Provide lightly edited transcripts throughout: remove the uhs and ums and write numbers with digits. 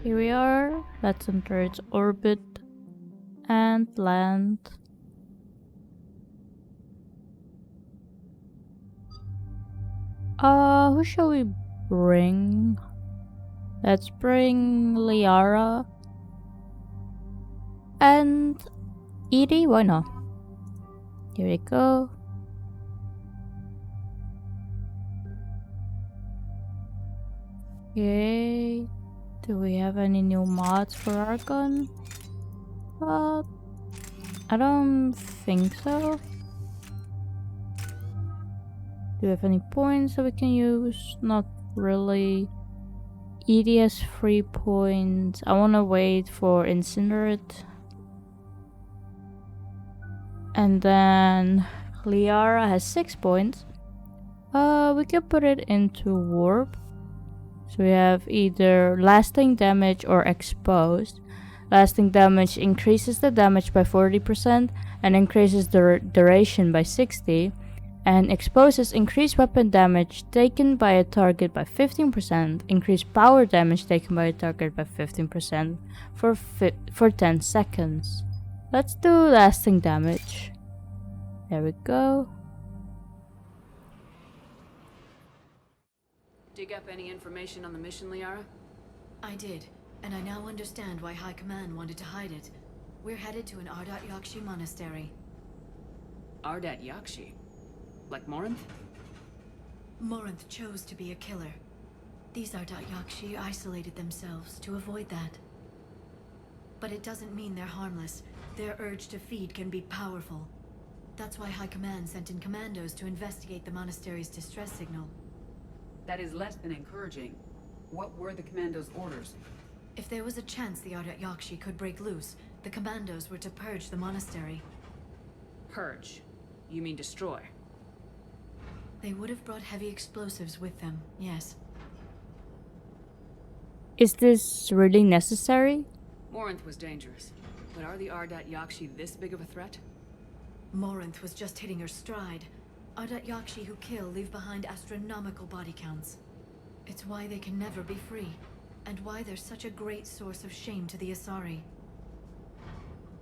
Here we are. Let's enter its orbit and land. Who shall we bring? Let's bring Liara and Edie. Why not? Here we go. Okay. Do we have any new mods for our gun? I don't think so. Do we have any points that we can use? Not really. EDS 3 points. I wanna wait for Incinerate. And then Liara has 6 points. We can put it into Warp. So we have either lasting damage or exposed. Lasting damage increases the damage by 40% and increases the duration by 60%. And exposes increased weapon damage taken by a target by 15%, increased power damage taken by a target by 15% for 10 seconds. Let's do lasting damage. There we go. Dig up any information on the mission, Liara? I did, and I now understand why High Command wanted to hide it. We're headed to an Ardat-Yakshi monastery. Ardat-Yakshi? Like Morinth? Morinth chose to be a killer. These Ardat-Yakshi isolated themselves to avoid that. But it doesn't mean they're harmless. Their urge to feed can be powerful. That's why High Command sent in commandos to investigate the monastery's distress signal. That is less than encouraging. What were the commandos' orders? If there was a chance the Ardat-Yakshi could break loose, the commandos were to purge the monastery. Purge? You mean destroy? They would have brought heavy explosives with them, yes. Is this really necessary? Morinth was dangerous, but are the Ardat-Yakshi this big of a threat? Morinth was just hitting her stride. Ardat-Yakshi who kill leave behind astronomical body counts. It's why they can never be free, and why they're such a great source of shame to the Asari.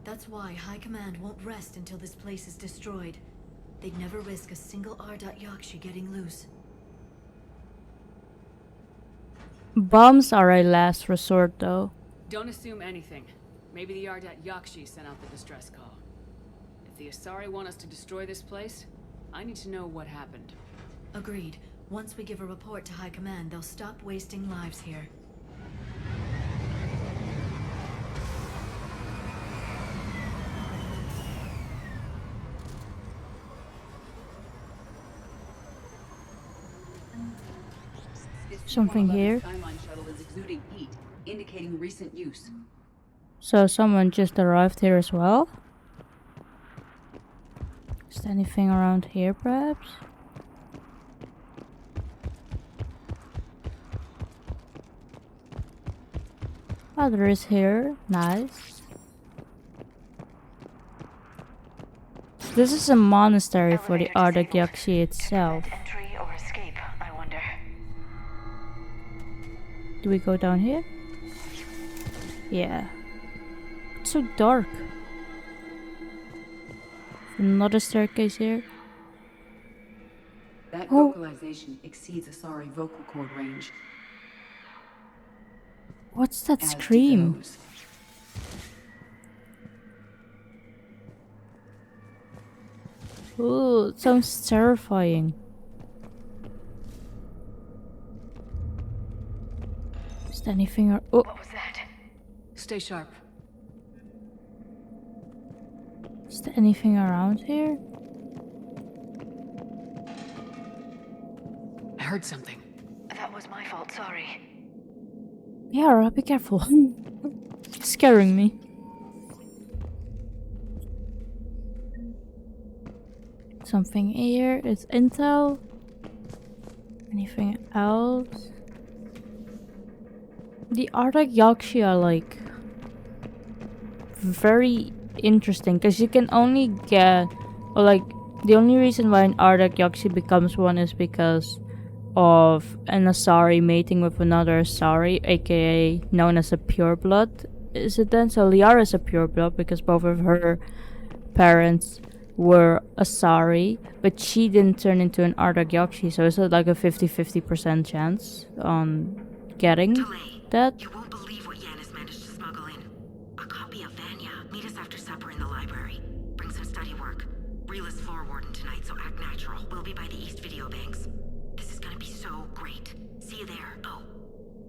That's why High Command won't rest until this place is destroyed. They'd never risk a single Ardat-Yakshi getting loose. Bombs are a last resort though. Don't assume anything. Maybe the Ardat-Yakshi sent out the distress call. If the Asari want us to destroy this place, I need to know what happened. Agreed. Once we give a report to High Command, they'll stop wasting lives here. Something here. Skyline shuttle is exuding heat, indicating recent use. So someone just arrived here as well? Is there anything around here perhaps? Oh, there is here. Nice. This is a monastery for the Ardak-Yakshi itself. Entry or escape, I wonder. Do we go down here? Yeah. It's so dark. Another staircase here. That Oh. vocalization exceeds Asari vocal cord range. What's that As do scream? those. Ooh, it sounds terrifying. Is there anything or oh, What was that? Stay sharp. is there anything around here? I heard something. That was my fault, sorry. Yeah, be careful. It's scaring me. Something here. It's intel. Anything else? The Ardak-Yakshi are like very interesting because you can only get, or like the only reason why an Ardak-Yakshi becomes one is because of an Asari mating with another Asari, aka known as a pureblood. Is it then? So Liara is a pureblood because both of her parents were Asari, but she didn't turn into an Ardak-Yakshi, so it's like a 50-50% chance on getting that. You won't believe what Yan has managed to smuggle in. A copy of Vanya. Meet us after supper in the library. Bring some study work. Reel is floor warden tonight, so act natural. We'll be by the East Video Banks. This is gonna be so great. See you there. Oh,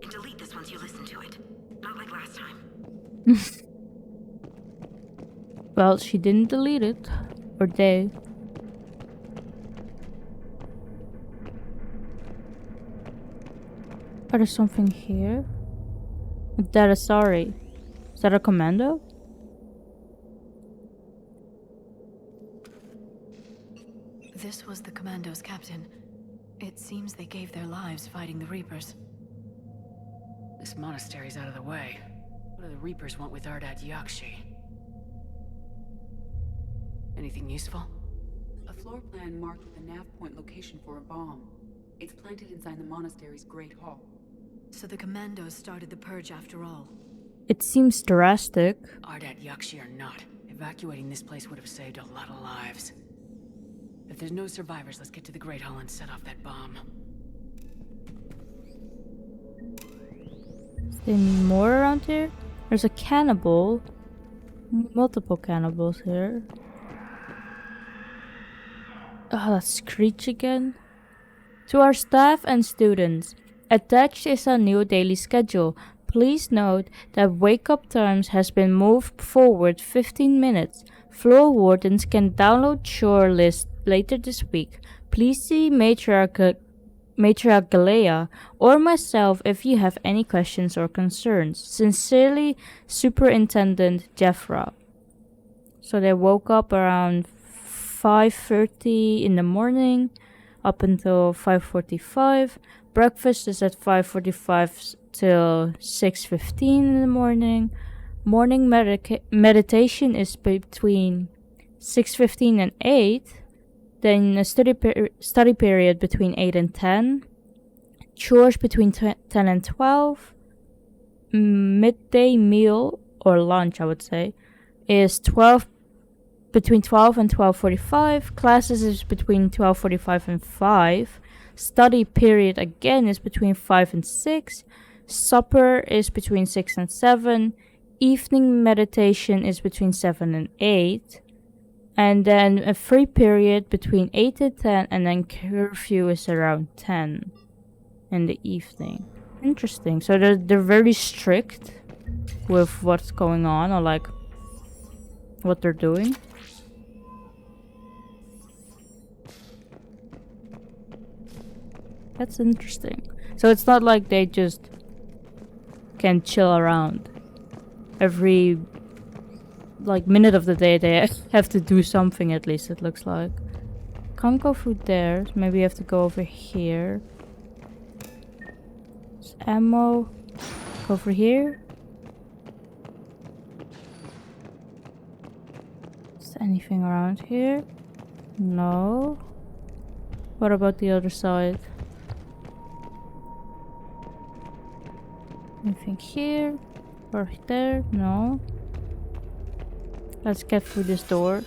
and delete this once you listen to it. Not like last time. Well, she didn't delete it. Or they. Oh, there's something here. That is sorry. Is that a commando? This was the commando's captain. It seems they gave their lives fighting the Reapers. This monastery's out of the way. What do the Reapers want with Ardat-Yakshi? Anything useful? A floor plan marked with a nav point location for a bomb. It's planted inside the monastery's Great Hall. So the commandos started the purge after all. It seems drastic. Ardat-Yakshi or not, evacuating this place would have saved a lot of lives. If there's no survivors, let's get to the Great Hall and set off that bomb. Is there any more around here? There's a cannibal. Multiple cannibals here. Oh, that screech again. To our staff and students, attached is a new daily schedule. Please note that wake-up times has been moved forward 15 minutes. Floor wardens can download chore list later this week. Please see Matriarch Galea or myself if you have any questions or concerns. Sincerely, Superintendent Jeffra. So they woke up around 5:30 in the morning up until 5:45. Breakfast is at 5:45 till 6:15 in the morning. Morning meditation is between 6:15 and 8. Then a study period between 8 and 10. Chores between 10 and 12. Midday meal, or lunch I would say, is between 12 and 12:45. Classes is between 12:45 and 5. Study period again is between 5 and 6. Supper is between 6 and 7. Evening meditation is between 7 and 8. And then a free period between 8 and 10, and then curfew is around 10 in the evening. Interesting. So they're very strict with what's going on, or like what they're doing. That's interesting. So it's not like they just can chill around. Every like minute of the day they have to do something, at least it looks like. Can't go through there, so maybe you have to go over here. There's ammo. Go over here. Is anything around here? No. What about the other side? Anything here? Or there? No. Let's get through this door.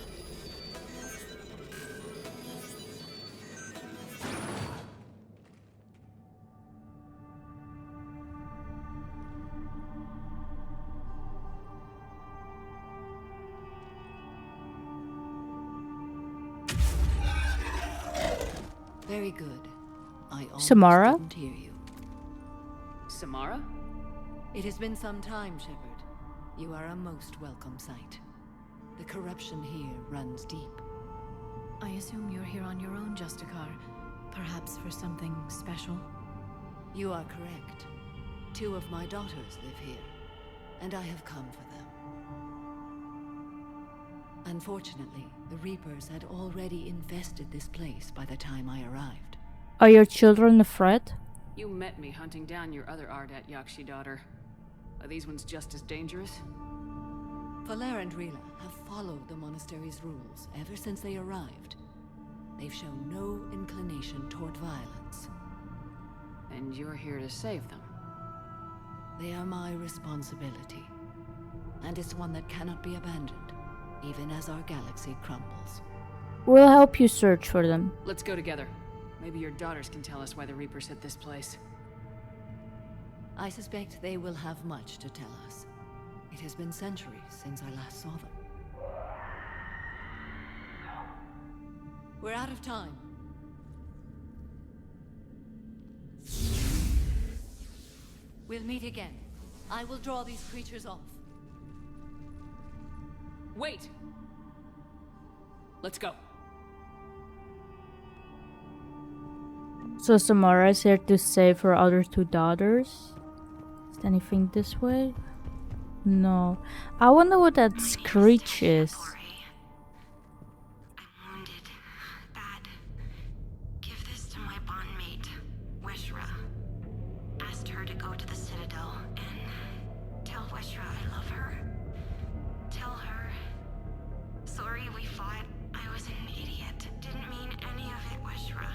Very good. I almost Samara? didn't hear you. Samara? It has been some time, Shepard. You are a most welcome sight. The corruption here runs deep. I assume you're here on your own, Justicar. Perhaps for something special? You are correct. 2 of my daughters live here, and I have come for them. Unfortunately, the Reapers had already infested this place by the time I arrived. Are your children a threat? You met me hunting down your other Ardat-Yakshi daughter. Are these ones just as dangerous? Valer and Rila have followed the monastery's rules ever since they arrived. They've shown no inclination toward violence. And you're here to save them. They are my responsibility. And it's one that cannot be abandoned, even as our galaxy crumbles. We'll help you search for them. Let's go together. Maybe your daughters can tell us why the Reapers hit this place. I suspect they will have much to tell us. It has been centuries since I last saw them. We're out of time. We'll meet again. I will draw these creatures off. Wait! Let's go. So Samara is here to save her other two daughters. Is there anything this way? No. I wonder what that screech is. I'm wounded. Bad. Give this to my bondmate, Weshra. Asked her to go to the Citadel and tell Weshra I love her. Tell her. Sorry we fought. I was an idiot. Didn't mean any of it, Weshra.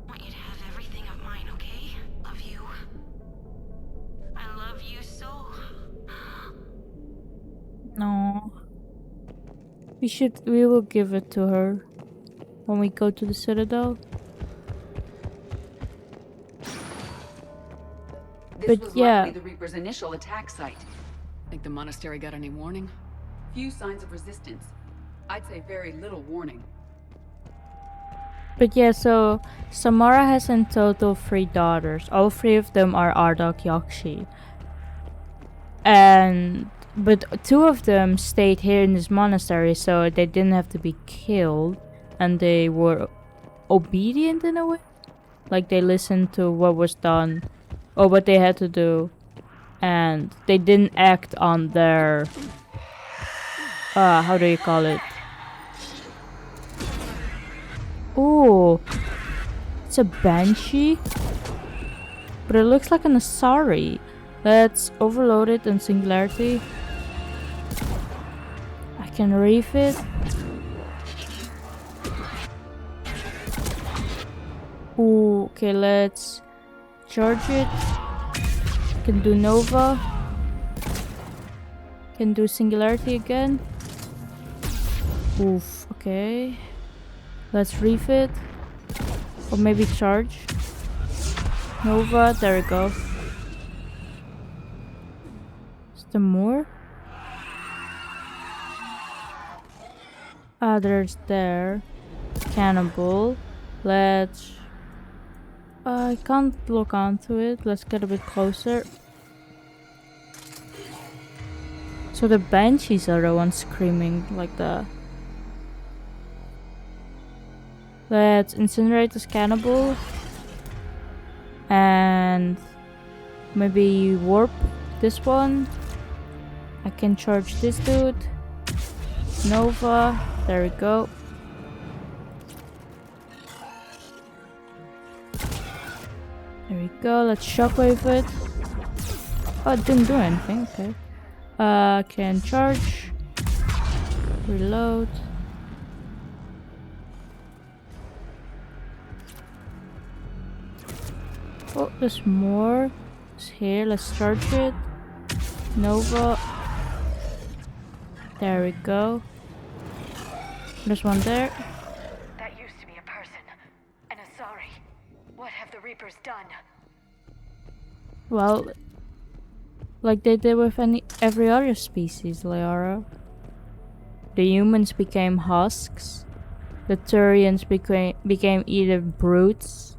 Want you to have everything of mine, okay? Love you. I love you so. No. We will give it to her when we go to the Citadel. This But was yeah. likely the Reaper's initial attack site. Think the monastery got any warning? Few signs of resistance. I'd say very little warning. But yeah, so Samara has in total 3 daughters. All 3 of them are Ardak-Yakshi. But 2 of them stayed here in this monastery, so they didn't have to be killed. And they were obedient in a way. Like they listened to what was done, or what they had to do. And they didn't act on their... how do you call it? Ooh, it's a banshee, but it looks like an Asari. Let's overload it in singularity. I can reef it. Ooh, okay, let's charge it. Can do Nova. Can do singularity again. Oof, okay. Let's reef it. Or maybe charge. Nova, there we go. Is there more? Ah, there's there. Cannibal. Let's... I can't look onto it. Let's get a bit closer. So the banshees are the ones screaming like that. Let's incinerate this cannibal. And maybe warp this one. I can charge this dude. Nova. There we go. There we go. Let's shockwave it. Oh, it didn't do anything. Okay. Can charge. Reload. Oh, there's more. It's here. Let's charge it. Nova. There we go. There's one there. That used to be a person. An Asari. What have the Reapers done? Well, like they did with every other species, Liara. The humans became husks. The Turians became either brutes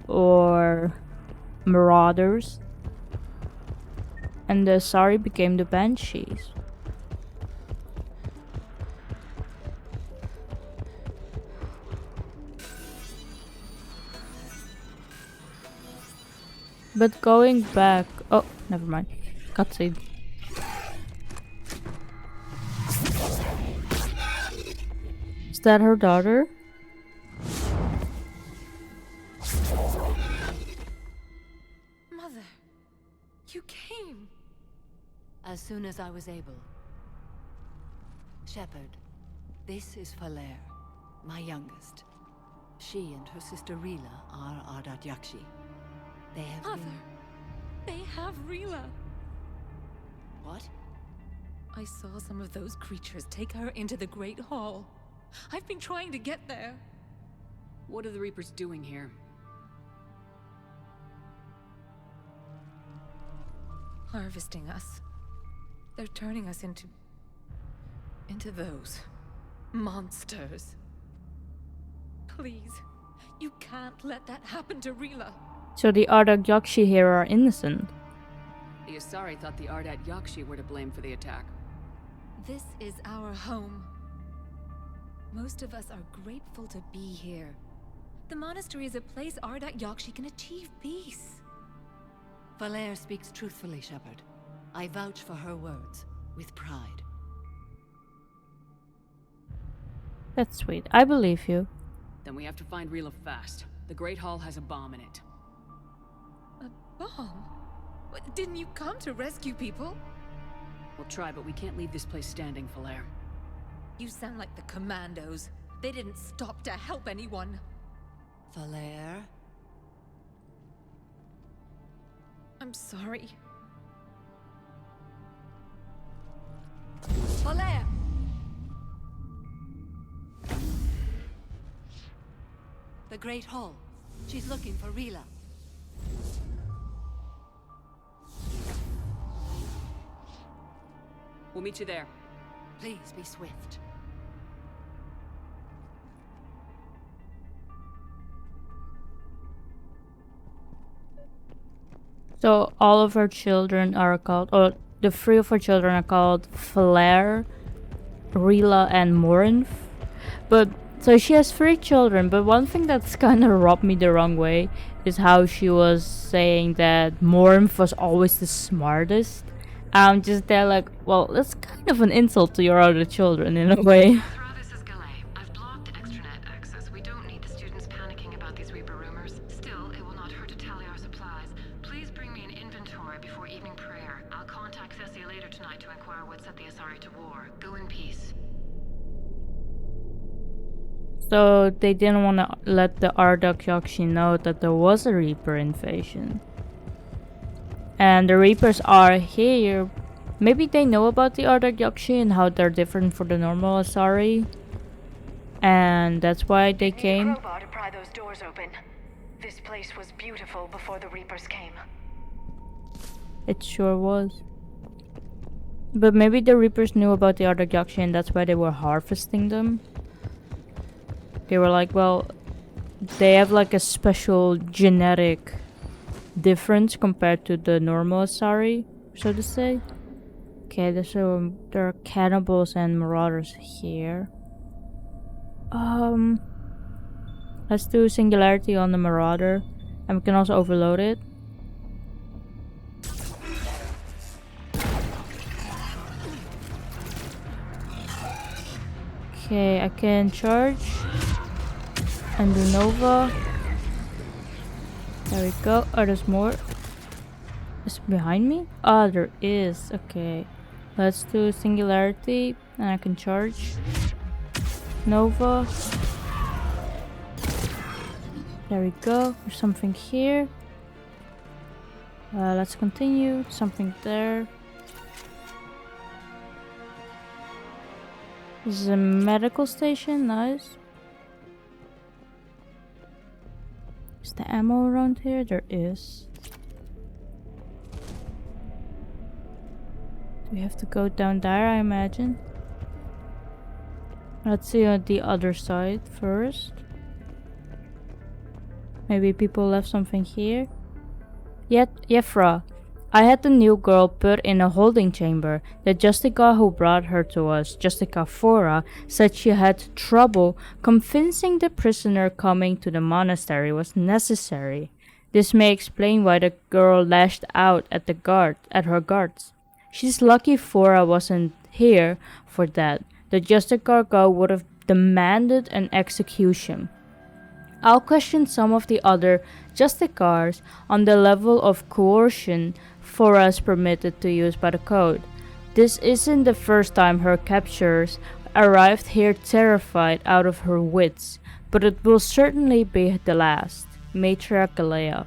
or marauders. And the Asari became the banshees. But going back... Oh, never mind. Cutscene. Is that her daughter? Mother, you came. As soon as I was able. Shepard, this is Falere, my youngest. She and her sister Rila are Ardat-Yakshi. They have Mother, been... they have Rila. What? I saw some of those creatures take her into the Great Hall. I've been trying to get there. What are the Reapers doing here? Harvesting us. They're turning us into those monsters. Please, you can't let that happen to Rila. So the Ardak-Yakshi here are innocent. The Asari thought the Ardat-Yakshi were to blame for the attack. This is our home. Most of us are grateful to be here. The monastery is a place Ardat-Yakshi can achieve peace. Valere speaks truthfully, Shepard. I vouch for her words, with pride. That's sweet. I believe you. Then we have to find Rila fast. The Great Hall has a bomb in it. A bomb? What, didn't you come to rescue people? We'll try, but we can't leave this place standing, Valere. You sound like the commandos. They didn't stop to help anyone. Valere? I'm sorry. Valere! The Great Hall. She's looking for Rila. We'll meet you there. Please be swift. So all of her children are called, or the three of her children are called Valere, Rila, and Morinth. But so she has three children, but one thing that's kind of rubbed me the wrong way is how she was saying that Morinth was always the smartest. I'm just there like, well, that's kind of an insult to your other children in a way. Thra, this is Galay. I've blocked extranet access. We don't need the students panicking about these Reaper rumors. Still, it will not hurt to tally our supplies. Please bring me an inventory before evening prayer. I'll contact Ceci later tonight to inquire what set the Asari to war. Go in peace. So they didn't want to let the Ardak-Yakshi know that there was a Reaper invasion. And the Reapers are here. Maybe they know about the Ardat-Yakshi and how they're different from the normal Asari. And that's why they came. Need a crowbar to pry those doors open. This place was beautiful before the Reapers came. It sure was. But maybe the Reapers knew about the Ardak-Yakshi and that's why they were harvesting them. They were like, well, they have like a special genetic difference compared to the normal Asari, so to say. Okay, there are cannibals and marauders here. Let's do singularity on the marauder, and we can also overload it. Okay, I can charge and do Nova. There we go. Oh, there's more. Is it behind me? Oh, there is. Okay. Let's do singularity. And I can charge. Nova. There we go. There's something here. Let's continue. Something there. This is a medical station. Nice. Is the ammo around here? There is. Do we have to go down there, I imagine? Let's see on the other side first. Maybe people left something here. Yefra, I had the new girl put in a holding chamber. The Justica who brought her to us, Justica Fora, said she had trouble convincing the prisoner coming to the monastery was necessary. This may explain why the girl lashed out at her guards. She's lucky Fora wasn't here for that. The Justica girl would have demanded an execution. I'll question some of the other Justicars on the level of coercion Fora is permitted to use by the code. This isn't the first time her captors arrived here terrified out of her wits. but it will certainly be the last. Matriarch Galea.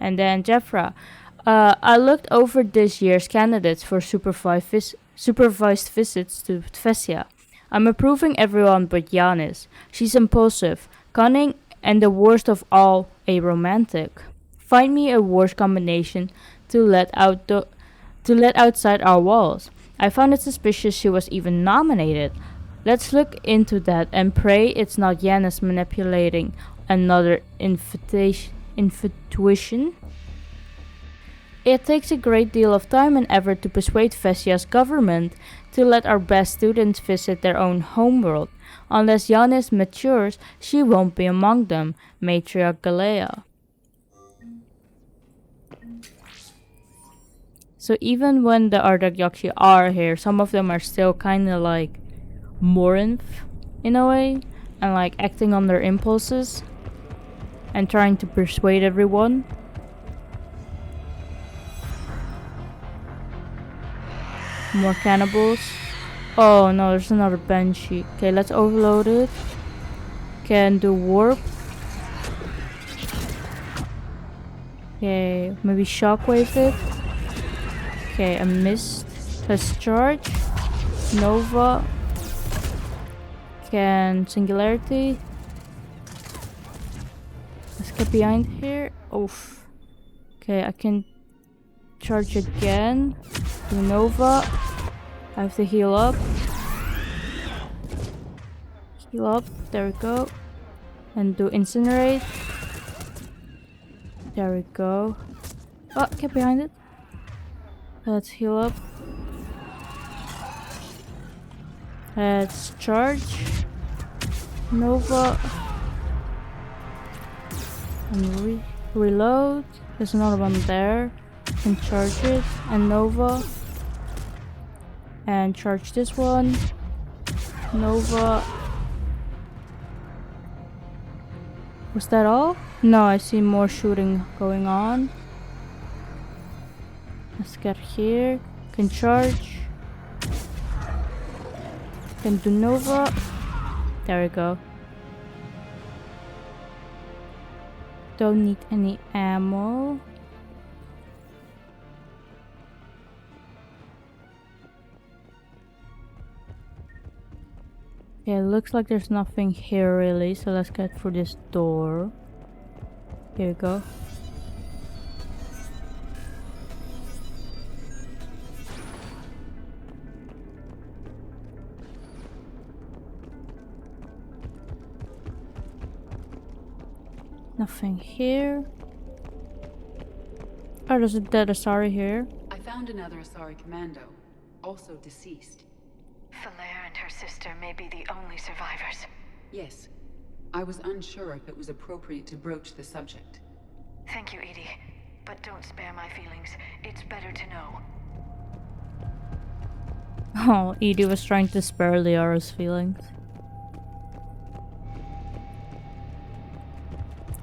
And then Jeffra. I looked over this year's candidates for supervised visits to Tvesia. I'm approving everyone but Yanis. She's impulsive, cunning, and the worst of all, a romantic. Find me a worse combination to let outside our walls. I found it suspicious she was even nominated. Let's look into that and pray it's not Yanis manipulating another infatuation. It takes a great deal of time and effort to persuade Vesia's government to let our best students visit their own homeworld. Unless Yanis matures, she won't be among them. Matriarch Galea. So even when the Ardak-Yakshi are here, some of them are still kinda like Morinth in a way, and like acting on their impulses and trying to persuade everyone. More cannibals. Oh no, there's another banshee. Okay, let's overload it. Can do warp. Okay, maybe shockwave it. Okay, I missed. Let's charge. Nova. Can singularity. Let's get behind here. Oof. Okay, I can charge again. Do Nova. I have to heal up. Heal up. There we go. And do incinerate. There we go. Oh, get behind it. Let's heal up. Let's charge. Nova. And reload. There's another one there. Can charge it. And Nova. And charge this one. Nova. Was that all? No, I see more shooting going on. Let's get here. Can charge. Can do Nova. There we go. Don't need any ammo. Yeah, it looks like there's nothing here really, so let's get through this door. Here we go. Nothing here. Oh, there's a dead Asari here. I found another Asari commando, also deceased. Falaire and her sister may be the only survivors. Yes. I was unsure if it was appropriate to broach the subject. Thank you, Edie. But don't spare my feelings. It's better to know. Oh, Edie was trying to spare Liara's feelings.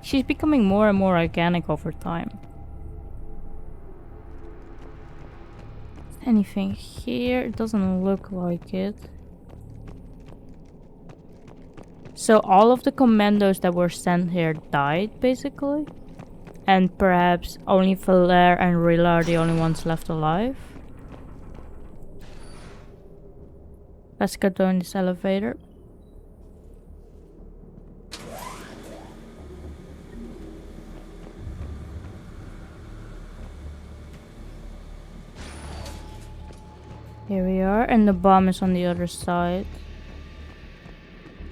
She's becoming more and more organic over time. Anything here? It doesn't look like it. So all of the commandos that were sent here died, basically? And perhaps only Falaire and Rilla are the only ones left alive? Let's go down this elevator. Here we are, and the bomb is on the other side.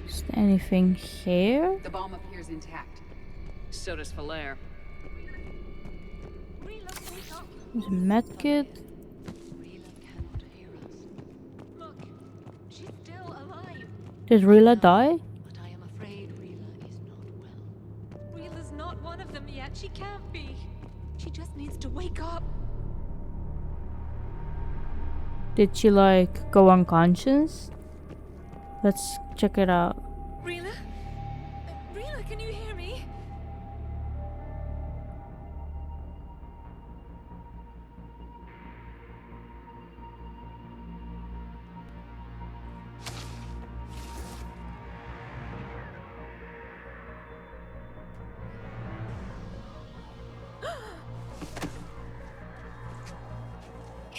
Is there anything here? The bomb appears intact. So does Falaire. There's a medkit. Look, she's still alive. Did Rilla die? But I am afraid Rila is not well. Rila's not one of them yet. She can't be. She just needs to wake up. Did she like go unconscious? Let's check it out. Rila? Rila, can you hear me?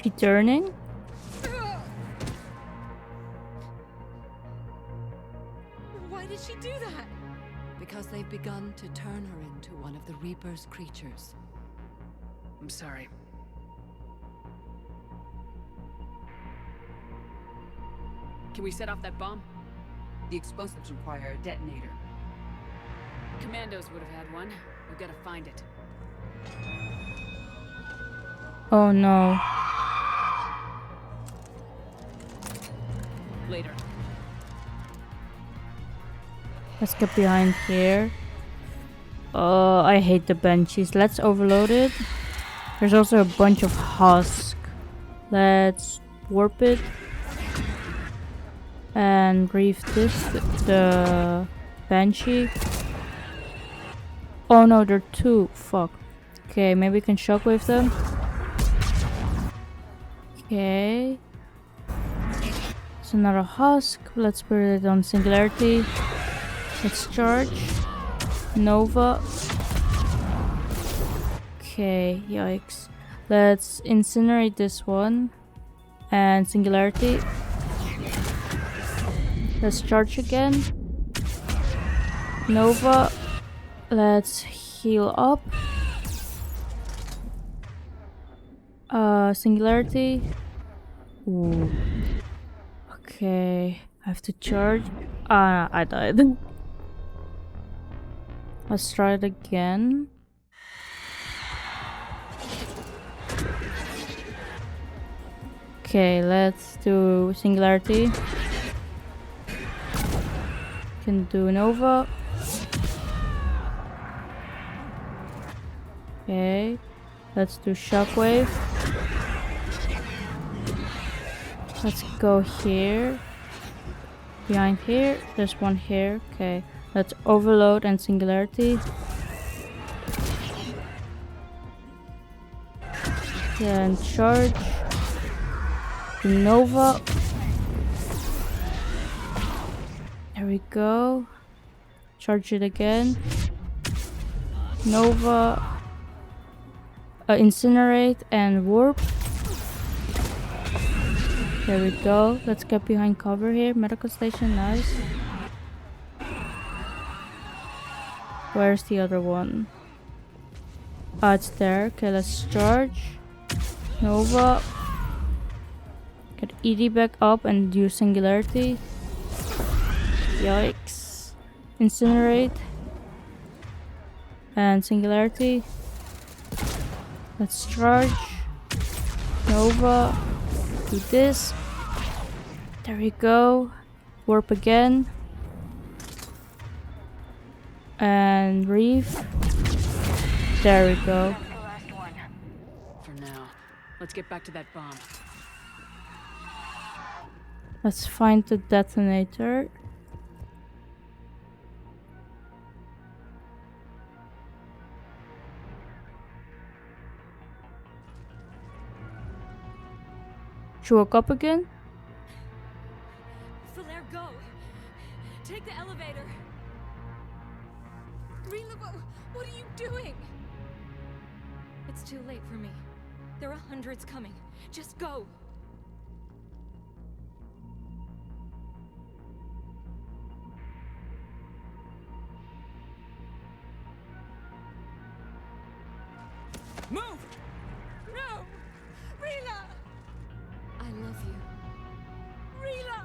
she turning? Why did she do that? Because they've begun to turn her into one of the Reaper's creatures. I'm sorry. Can we set off that bomb? The explosives require a detonator. Commandos would have had one. We've got to find it. Oh no. Later. Let's get behind here. Oh, I hate the Banshees. Let's overload it. There's also a bunch of husk. Let's warp it. And reef this, the Banshee. Oh no, there are two. Fuck. Okay, maybe we can shockwave them. Okay. It's another husk. Let's put it on Singularity. Let's charge. Nova. Okay, yikes. Let's incinerate this one. And Singularity. Let's charge again. Nova. Let's heal up. Singularity. Ooh. Okay. I have to charge. I died. Let's try it again. Okay, let's do Singularity. Can do Nova. Okay, let's do Shockwave. Let's go here. Behind here, there's one here. Okay, let's overload and Singularity. Then charge. Nova. There we go. Charge it again. Nova. Incinerate and warp. There we go. Let's get behind cover here. Medical station, nice. Where's the other one? Ah, it's there. Okay, let's charge. Nova. Get ED back up and do Singularity. Yikes. Incinerate. And Singularity. Let's charge. Nova. Do this. There we go. Warp again. And reef. There we go. For now. Let's get back to that bomb. Let's find the detonator. She woke up again? Flair, go! Take the elevator! Rila, what are you doing? It's too late for me. There are hundreds coming. Just go! Move! No! Rila! I love you. Rila!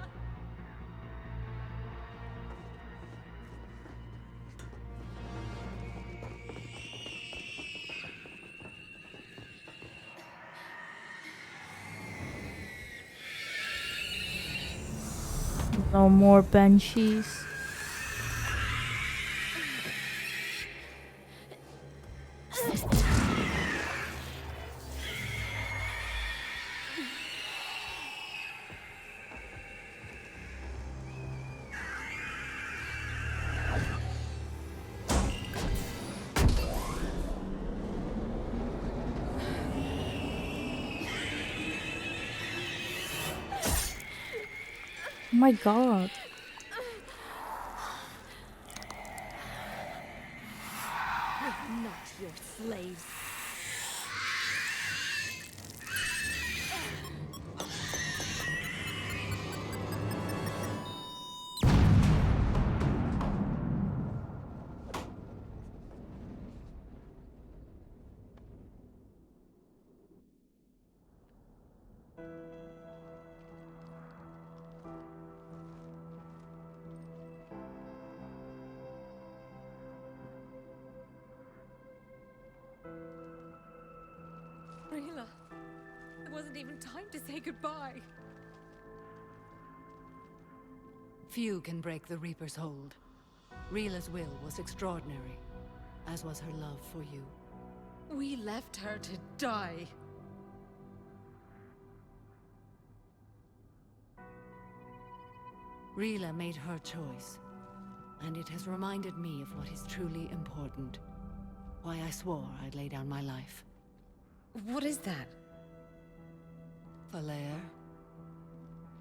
No more Banshees. Oh my god. We're not your slaves. wasn't even time to say goodbye. Few can break the Reaper's hold. Rila's will was extraordinary, as was her love for you. We left her to die. Rila made her choice, and it has reminded me of what is truly important. Why I swore I'd lay down my life. What is that? Valere,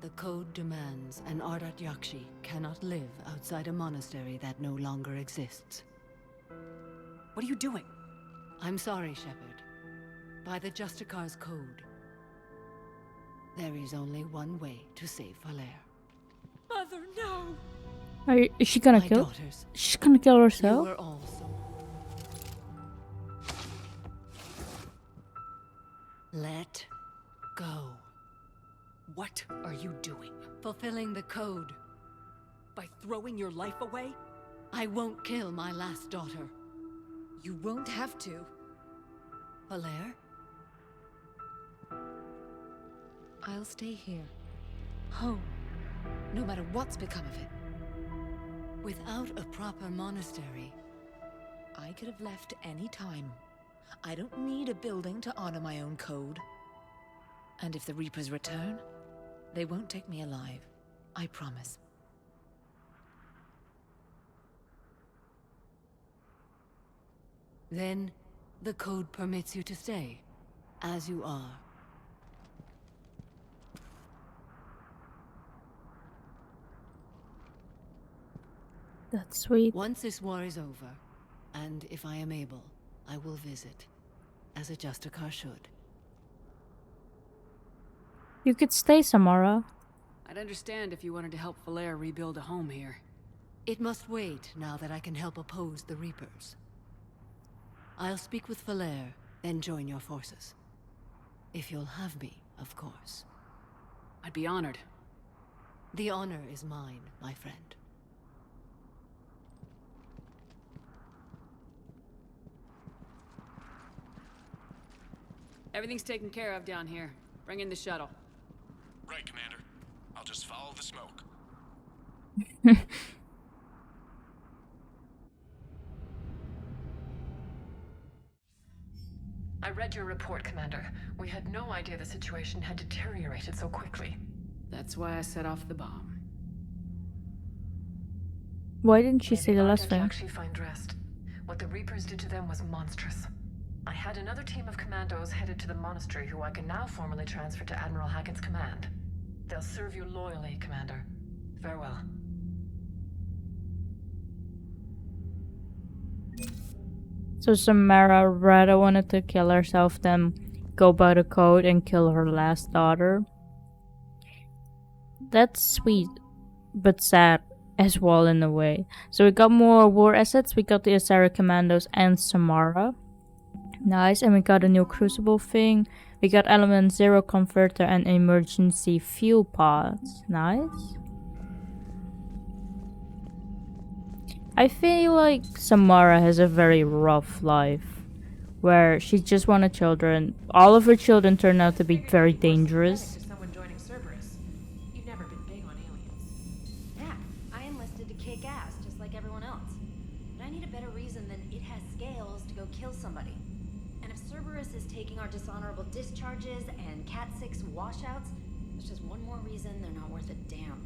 the code demands an Ardat-Yakshi cannot live outside a monastery that no longer exists. What are you doing? I'm sorry, Shepard. By the Justicar's code, there is only one way to save Valere. Mother, no! Is she gonna My kill? daughters, She's gonna kill you herself? were also. Let go. What are you doing? Fulfilling the code. By throwing your life away? I won't kill my last daughter. You won't have to. Valere? I'll stay here. Home. No matter what's become of it. Without a proper monastery, I could have left any time. I don't need a building to honor my own code. And if the Reapers return, they won't take me alive. I promise. then the code permits you to stay, as you are. That's sweet. Once this war is over, and if I am able, I will visit, as a Justicar should. You could stay, Samara. I'd understand if you wanted to help Valere rebuild a home here. It must wait now that I can help oppose the Reapers. I'll speak with Valere, then join your forces. If you'll have me, of course. I'd be honored. The honor is mine, my friend. Everything's taken care of down here. Bring in the shuttle. Right, Commander. I'll just follow the smoke. I read your report, Commander. We had no idea the situation had deteriorated so quickly. That's why I set off the bomb. Why didn't she say the last thing? Ardat-Yakshi find rest. What the Reapers did to them was monstrous. I had another team of commandos headed to the monastery who I can now formally transfer to Admiral Hackett's command. They'll serve you loyally, Commander. Farewell. So Samara rather wanted to kill herself than go by the code and kill her last daughter. That's sweet, but sad as well in a way. So we got more war assets, we got the Asari Commandos and Samara. Nice, and we got a new crucible thing. We got element 0 converter and emergency fuel pods. Nice. I feel like Samara has a very rough life, where she just wanted children. All of her children turned out to be very dangerous. Someone joining Cerberus. You've never been big on aliens. Yeah, I enlisted to kick ass, just like everyone else. But I need a better reason than it has scales to go kill somebody. And if Cerberus is taking our dishonorable discharges and Cat 6 washouts, it's just one more reason they're not worth a damn.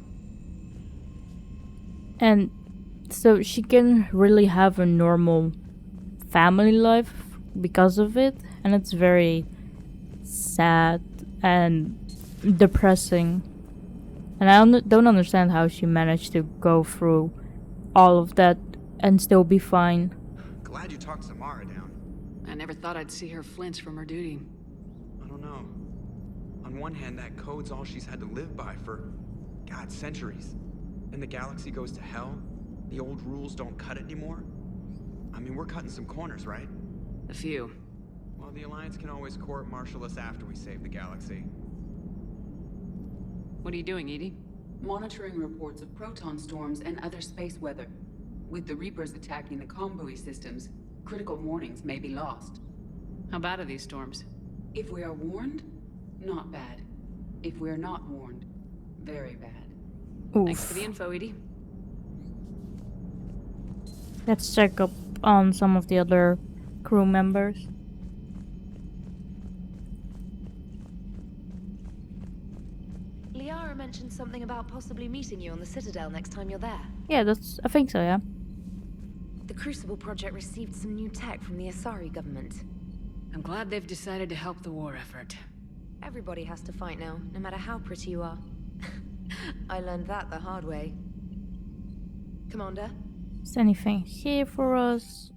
And so she can really have a normal family life because of it, and it's very sad and depressing. And I don't understand how she managed to go through all of that and still be fine. Glad you talked Samara down. I never thought I'd see her flinch from her duty. I don't know. On one hand, that code's all she's had to live by for, God, centuries. And the galaxy goes to hell. The old rules don't cut it anymore. I mean, we're cutting some corners, right? A few. Well, the Alliance can always court-martial us after we save the galaxy. What are you doing, Edie? Monitoring reports of proton storms and other space weather. With the Reapers attacking the comm buoy systems, critical warnings may be lost. How bad are these storms? If we are warned, Not bad. If we're not warned, very bad. Oof. Thanks for the info, Edie. Let's check up on some of the other crew members. Liara mentioned something about possibly meeting you on the Citadel next time you're there. Yeah, I think so, yeah. The Crucible project received some new tech from the Asari government. I'm glad they've decided to help the war effort. Everybody has to fight now, no matter how pretty you are. I learned that the hard way. Commander? Is there anything here for us?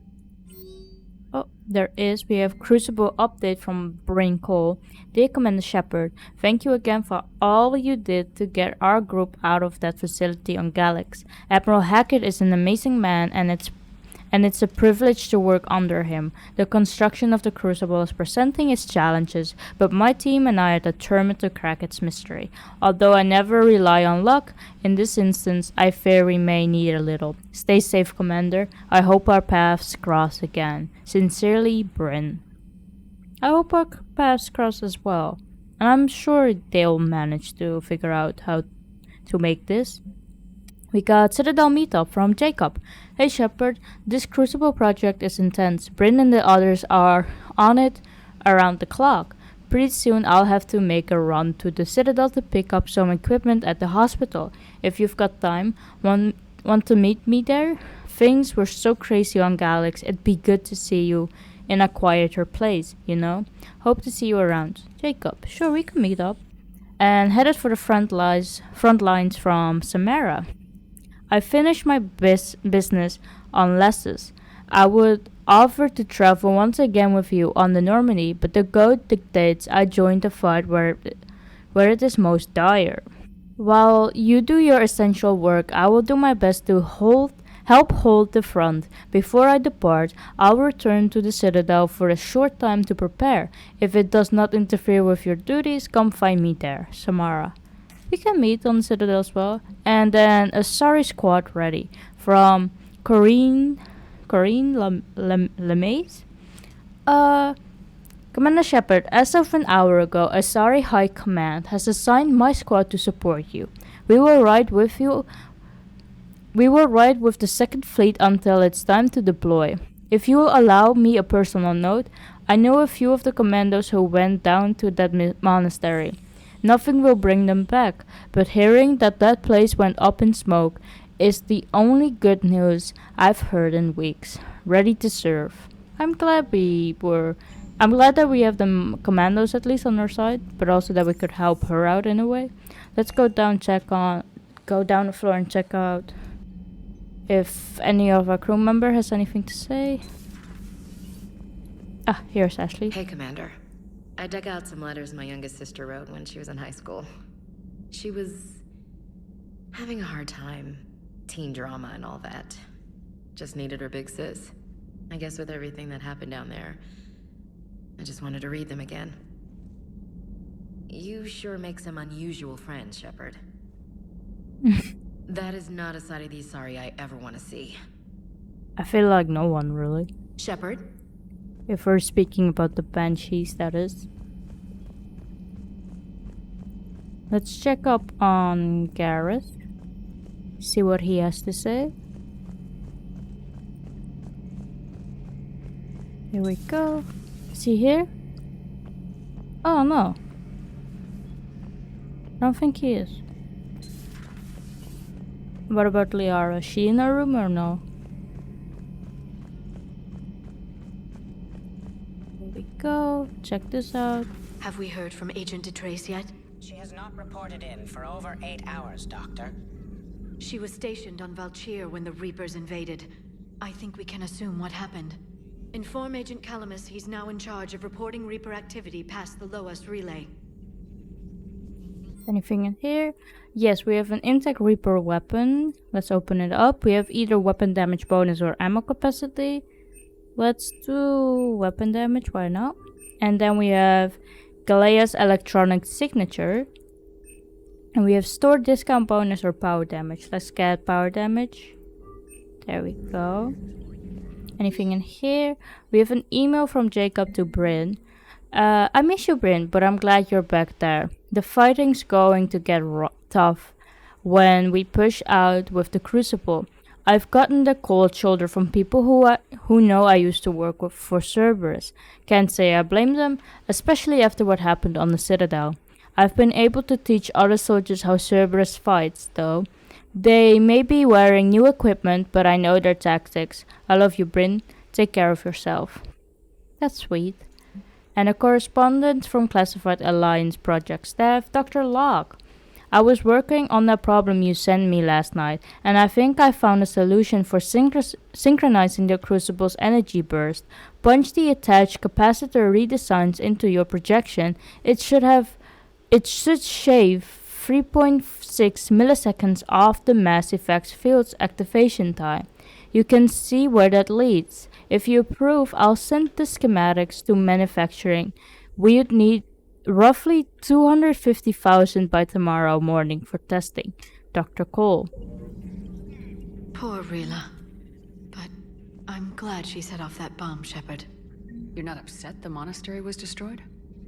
Oh, there is. We have Crucible update from Brain Cole. Dear Commander Shepard, thank you again for all you did to get our group out of that facility on Galax. Admiral Hackett is an amazing man, and it's a privilege to work under him. The construction of the Crucible is presenting its challenges, but my team and I are determined to crack its mystery. Although I never rely on luck, in this instance I fear we may need a little. Stay safe, Commander. I hope our paths cross again. Sincerely, Bryn. I hope our paths cross as well. And I'm sure they'll manage to figure out how to make this. We got Citadel meetup from Jacob. Hey Shepard, this Crucible project is intense. Bryn and the others are on it around the clock. Pretty soon I'll have to make a run to the Citadel to pick up some equipment at the hospital. If you've got time, want to meet me there? Things were so crazy on Galax, it'd be good to see you in a quieter place, you know? Hope to see you around. Jacob, sure, we can meet up. And headed for the front lines from Samara. I finished my business on Lesses. I would offer to travel once again with you on the Normandy, but the code dictates I join the fight where it is most dire. While you do your essential work, I will do my best to help hold the front. Before I depart, I'll return to the Citadel for a short time to prepare. If it does not interfere with your duties, come find me there. Samara. We can meet on the Citadel as well. And then a sorry squad ready. From Corinne Lemaze? Commander Shepard, as of an hour ago, Asari High Command has assigned my squad to support you. We will ride with the 2nd Fleet until it's time to deploy. If you will allow me a personal note, I know a few of the commandos who went down to that monastery. Nothing will bring them back, but hearing that place went up in smoke is the only good news I've heard in weeks. Ready to serve. I'm glad that we have the commandos at least on our side, but also that we could help her out in a way. Let's go down the floor and check out if any of our crew member has anything to say. Ah, here's Ashley. Hey, Commander. I dug out some letters my youngest sister wrote when she was in high school. She was having a hard time. Teen drama and all that. Just needed her big sis. I guess with everything that happened down there, I just wanted to read them again. You sure make some unusual friends, Shepard. That is not a side of the Asari I ever want to see. I feel like no one really. Shepard? If we're speaking about the Banshees, that is. Let's check up on Garrus. See what he has to say. Here we go. Is he here? Oh no. I don't think he is. What about Liara? Is she in her room or no? Here we go. Check this out. Have we heard from Agent DeTrace yet? She has not reported in for over 8 hours, Doctor. She was stationed on Valchir when the Reapers invaded. I think we can assume what happened. Inform Agent Calamus he's now in charge of reporting Reaper activity past the Loas relay. Anything in here? Yes, we have an intact Reaper weapon. Let's open it up. We have either weapon damage bonus or ammo capacity. Let's do weapon damage, why not? And then we have Galea's electronic signature. And we have stored discount bonus or power damage. Let's get power damage. There we go. Anything in here? We have an email from Jacob to Bryn. I miss you, Bryn, but I'm glad you're back there. The fighting's going to get tough when we push out with the Crucible. I've gotten the cold shoulder from people who know I used to work for Cerberus. Can't say I blame them, especially after what happened on the Citadel. I've been able to teach other soldiers how Cerberus fights, though. They may be wearing new equipment, but I know their tactics. I love you, Bryn. Take care of yourself. That's sweet. And a correspondent from Classified Alliance Project staff, Dr. Locke. I was working on that problem you sent me last night, and I think I found a solution for synchronizing the Crucible's energy burst. Punch the attached capacitor redesigns into your projection. It should shave 3.6 milliseconds off the Mass Effects field's activation time. You can see where that leads. If you approve, I'll send the schematics to manufacturing. We'd need roughly 250,000 by tomorrow morning for testing. Dr. Cole. Poor Rila. But I'm glad she set off that bomb, Shepard. You're not upset the monastery was destroyed?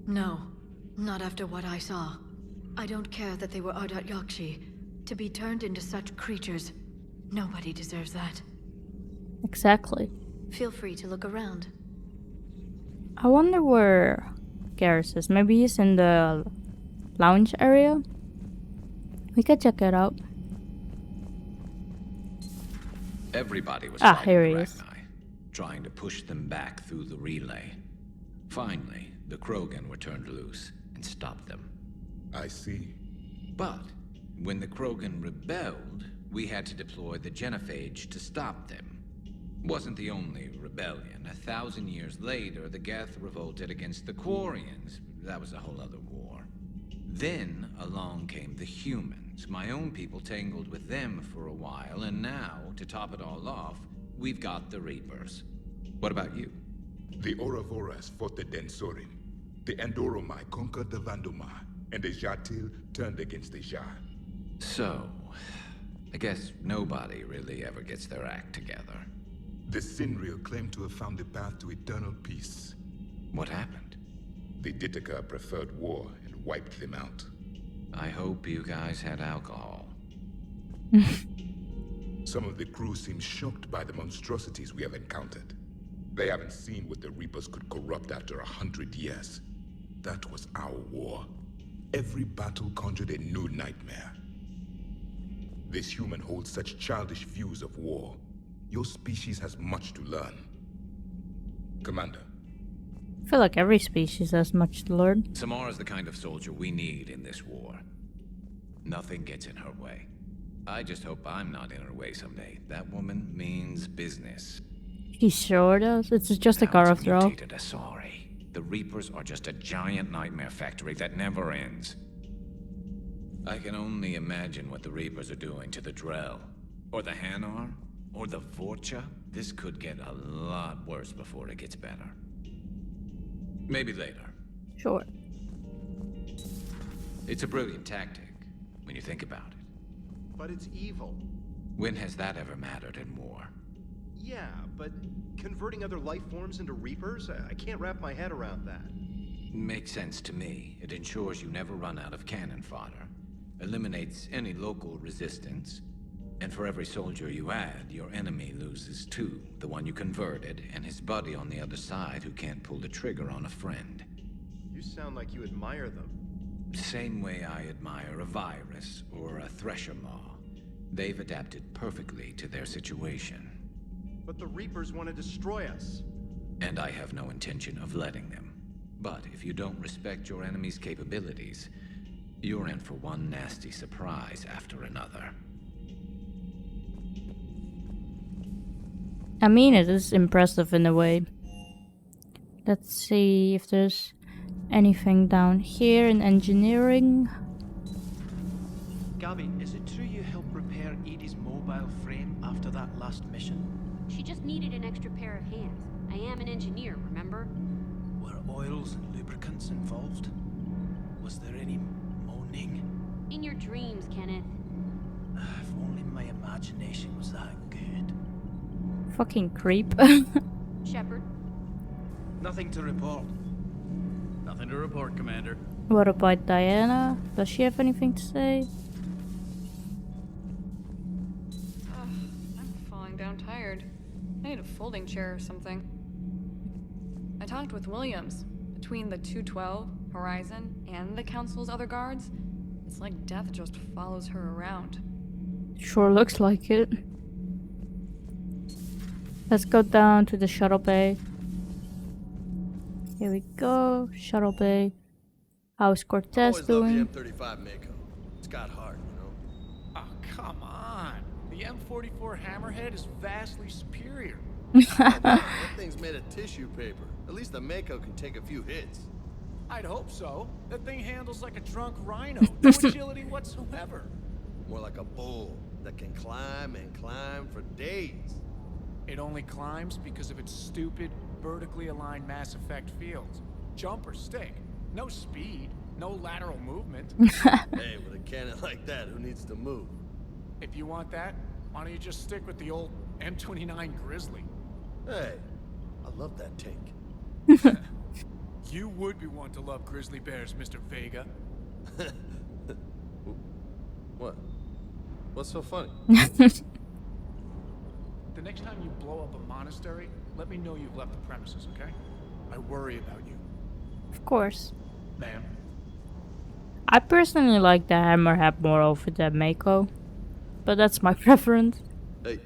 No, not after what I saw. I don't care that they were Ardat-Yakshi. To be turned into such creatures, nobody deserves that. Exactly. Feel free to look around. I wonder where Garrus is. Maybe he's in the lounge area? We could check it out. Everybody was here he is. trying to push them back through the relay. Finally, the Krogan were turned loose and stopped them. I see. But when the Krogan rebelled, we had to deploy the genophage to stop them. Wasn't the only rebellion. 1,000 years later, the Geth revolted against the Quarians. That was a whole other war. Then along came the humans. My own people tangled with them for a while, and now, to top it all off, we've got the Reapers. What about you? The Ouroboros fought the Densorin. The Andoromai conquered the Vandomai, and the Jatil turned against the Jar. So, I guess nobody really ever gets their act together. The Sinreal claimed to have found the path to eternal peace. What happened? The Ditaka preferred war and wiped them out. I hope you guys had alcohol. Some of the crew seem shocked by the monstrosities we have encountered. They haven't seen what the Reapers could corrupt after 100 years. That was our war. Every battle conjured a new nightmare. This human holds such childish views of war. Your species has much to learn. Commander. I feel like every species has much to learn. Samara's the kind of soldier we need in this war. Nothing gets in her way. I just hope I'm not in her way someday. That woman means business. He sure does. It's just a car after all. Sorry. The Reapers are just a giant nightmare factory that never ends. I can only imagine what the Reapers are doing to the Drell. Or the Hanar. Or the Vorcha. This could get a lot worse before it gets better. Maybe later. Sure. It's a brilliant tactic, when you think about it. But it's evil. When has that ever mattered in war? Yeah, but converting other life forms into Reapers? I can't wrap my head around that. Makes sense to me. It ensures you never run out of cannon fodder. Eliminates any local resistance. And for every soldier you add, your enemy loses two. The one you converted, and his buddy on the other side who can't pull the trigger on a friend. You sound like you admire them. Same way I admire a virus or a thresher maw. They've adapted perfectly to their situation. But the Reapers want to destroy us. And I have no intention of letting them. But if you don't respect your enemy's capabilities, you're in for one nasty surprise after another. I mean, it is impressive in a way. Let's see if there's anything down here in engineering. Gabby, is it true you helped repair Edie's mobile frame after that last mission? She just needed an extra pair of hands. I am an engineer, remember? Were oils and lubricants involved? Was there any moaning? In your dreams, Kenneth. If only my imagination was that good. Fucking creep. Shepard? Nothing to report. Nothing to report, Commander. What about Diana? Does she have anything to say? I'm falling down tired. I need a folding chair or something. I talked with Williams. Between the 212, Horizon, and the Council's other guards, it's like death just follows her around. Sure looks like it. Let's go down to the shuttle bay. Here we go, shuttle bay. How's Cortez doing? The M35 Mako. It's got heart, you know. Oh, come on. The M44 Hammerhead is vastly superior. That thing's made of tissue paper. At least the Mako can take a few hits. I'd hope so. That thing handles like a drunk rhino. No agility whatsoever. More like a bull that can climb and climb for days. It only climbs because of its stupid, vertically aligned Mass Effect fields. Jump or stick. No speed. No lateral movement. Hey, with a cannon like that, who needs to move? If you want that, why don't you just stick with the old M29 Grizzly? Hey, I love that tank. You would be one to love grizzly bears, Mr. Vega. What? What's so funny? The next time you blow up a monastery, let me know you've left the premises, okay? I worry about you. Of course. Ma'am? I personally like the Hammerhead more over the Mako. But that's my preference. Hey.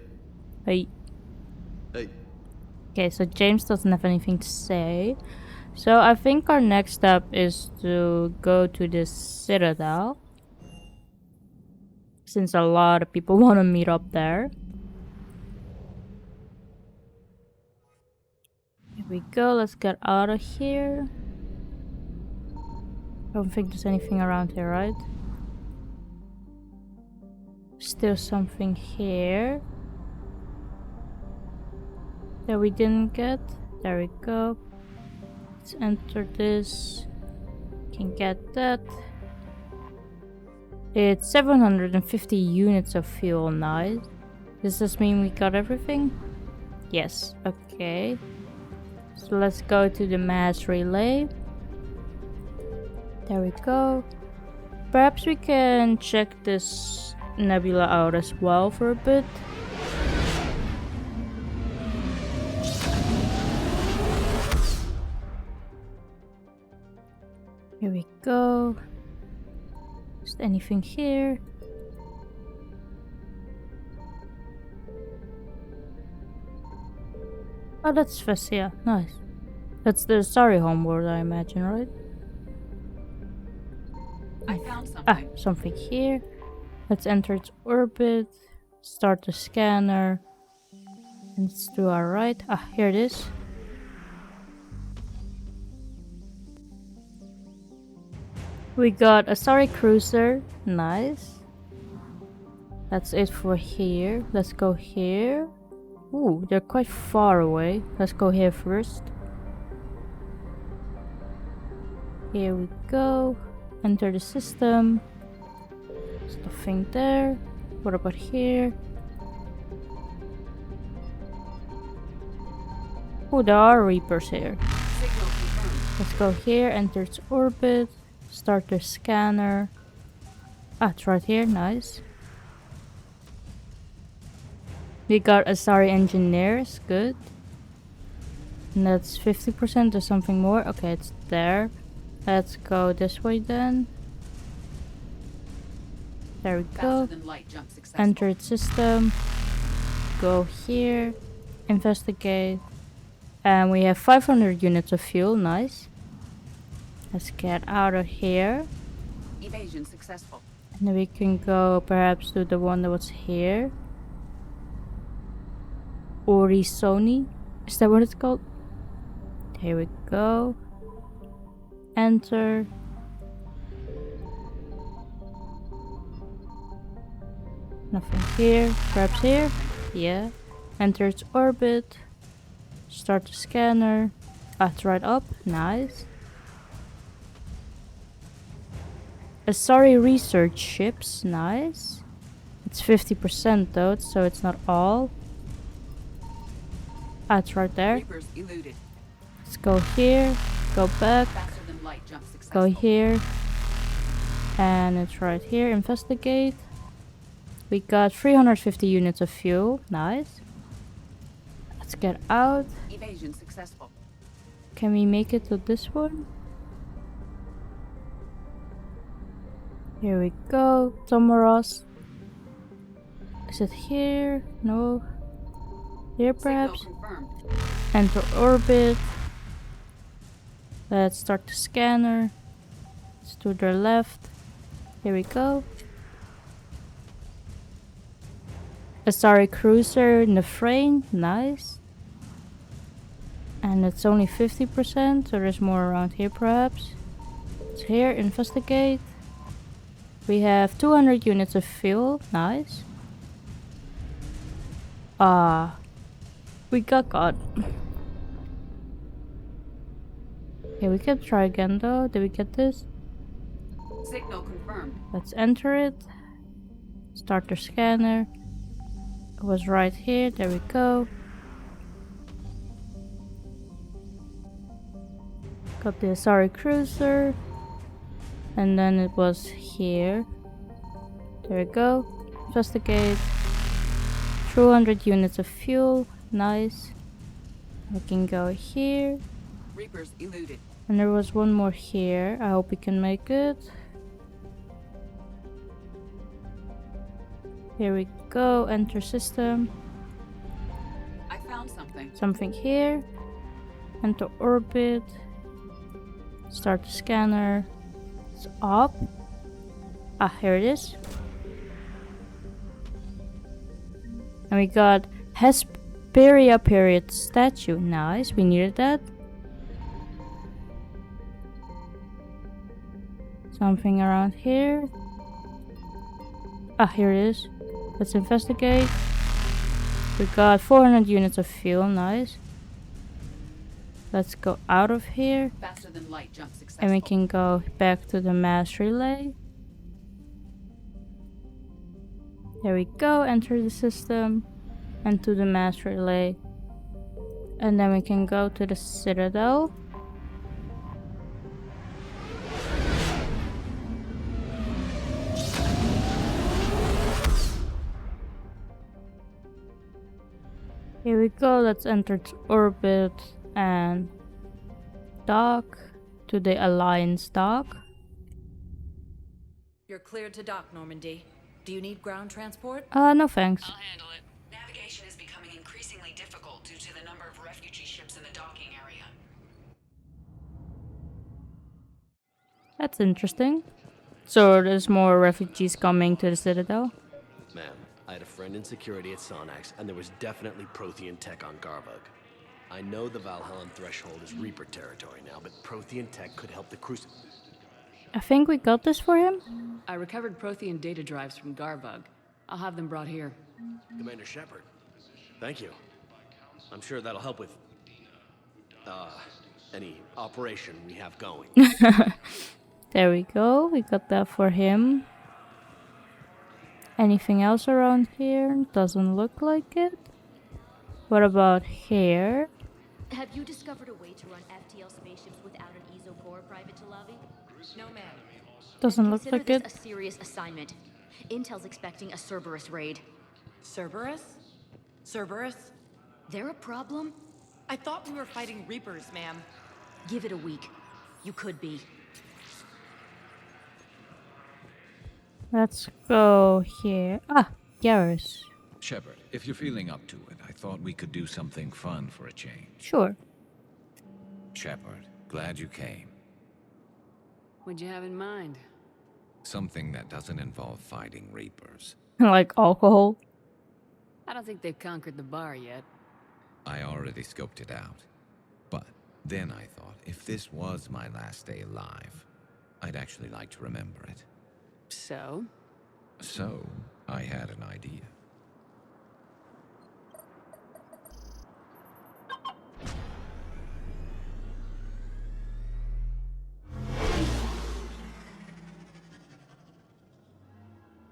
Hey. Hey. Okay, so James doesn't have anything to say. So I think our next step is to go to the Citadel. Since a lot of people want to meet up there. Here we go, let's get out of here. Don't think there's anything around here, right? Still something here that we didn't get. There we go. Let's enter this. Can get that. It's 750 units of fuel. Nice. Does this mean we got everything? Yes. Okay. So let's go to the mass relay. There we go. Perhaps we can check this nebula out as well for a bit. Here we go. Is there anything here? Oh, that's Vessia. Nice. That's the Sari homeworld, I imagine, right? I found something. Ah, something here. Let's enter its orbit. Start the scanner. And it's to our right. Ah, here it is. We got a Sari cruiser. Nice. That's it for here. Let's go here. Ooh, they're quite far away. Let's go here first. Here we go. Enter the system. There's nothing there. What about here? Oh, there are Reapers here. Let's go here. Enter its orbit. Start the scanner. Ah, it's right here. Nice. We got Asari engineers. Good. And that's 50%. There's something more. Okay, it's there. Let's go this way then. There we go. Enter its system. Go here. Investigate. And we have 500 units of fuel. Nice. Let's get out of here. Evasion successful. And then we can go perhaps to the one that was here. Orisoni. Is that what it's called? Here we go. Enter. Nothing here. Perhaps here? Yeah. Enter its orbit. Start the scanner. Ah, it's right up. Nice. Asari research ships. Nice. It's 50% though, so it's not all. Ah, it's right there. Reapers eluded. Let's go here. Go back. Faster than than light jump Go successful. here. And it's right here. Investigate. We got 350 units of fuel. Nice. Let's get out. Evasion successful. Can we make it to this one? Here we go. Tomoros. Is it here? No. Here perhaps? Enter orbit. Let's start the scanner. It's to the left. Here we go. Asari cruiser in the frame. Nice. And it's only 50%, so there's more around here perhaps. It's here. Investigate. We have 200 units of fuel. Nice. We got caught. Okay, we can try again though. Did we get this? Signal confirmed. Let's enter it. Start the scanner. It was right here. There we go. Got the Asari cruiser. And then it was here. There we go. Investigate. 200 units of fuel. Nice. We can go here. Reapers eluded. And there was one more here. I hope we can make it. Here we go. Enter system. I found something. Something here. Enter orbit. Start the scanner. It's up. Ah, here it is. And we got Hesperia period statue. Nice, we needed that. Something around here. Ah, here it is. Let's investigate. We got 400 units of fuel. Nice. Let's go out of here. Faster than light jump successful. And we can go back to the mass relay. There we go. Enter the system. And to the mass relay. And then we can go to the Citadel. Here we go. Let's enter orbit and dock to the Alliance dock. You're cleared to dock, Normandy. Do you need ground transport? No thanks. I'll handle it. Navigation is becoming increasingly difficult due to the number of refugee ships in the docking area. That's interesting. So there's more refugees coming to the Citadel? Ma'am, I had a friend in security at Sonax, and there was definitely Prothean tech on Garvug. I know the Valhallan threshold is Reaper territory now, but Prothean tech could help the Crucible. I think we got this for him. I recovered Prothean data drives from Garvug. I'll have them brought here. Commander Shepard, thank you. I'm sure that'll help with, any operation we have going. There we go. We got that for him. Anything else around here? Doesn't look like it. What about here? Have you discovered a way to run FTL spaceships without an ESO core private to lobby? No, ma'am. Doesn't look like it. A serious assignment. Intel's expecting a Cerberus raid. Cerberus? Cerberus? They're a problem? I thought we were fighting Reapers, ma'am. Give it a week. You could be. Let's go here. Ah, Garrus. Shepard, if you're feeling up to it, I thought we could do something fun for a change. Sure. Shepard, glad you came. What'd you have in mind? Something that doesn't involve fighting Reapers. Like alcohol. I don't think they've conquered the bar yet. I already scoped it out. But then I thought, if this was my last day alive, I'd actually like to remember it. So? So, I had an idea.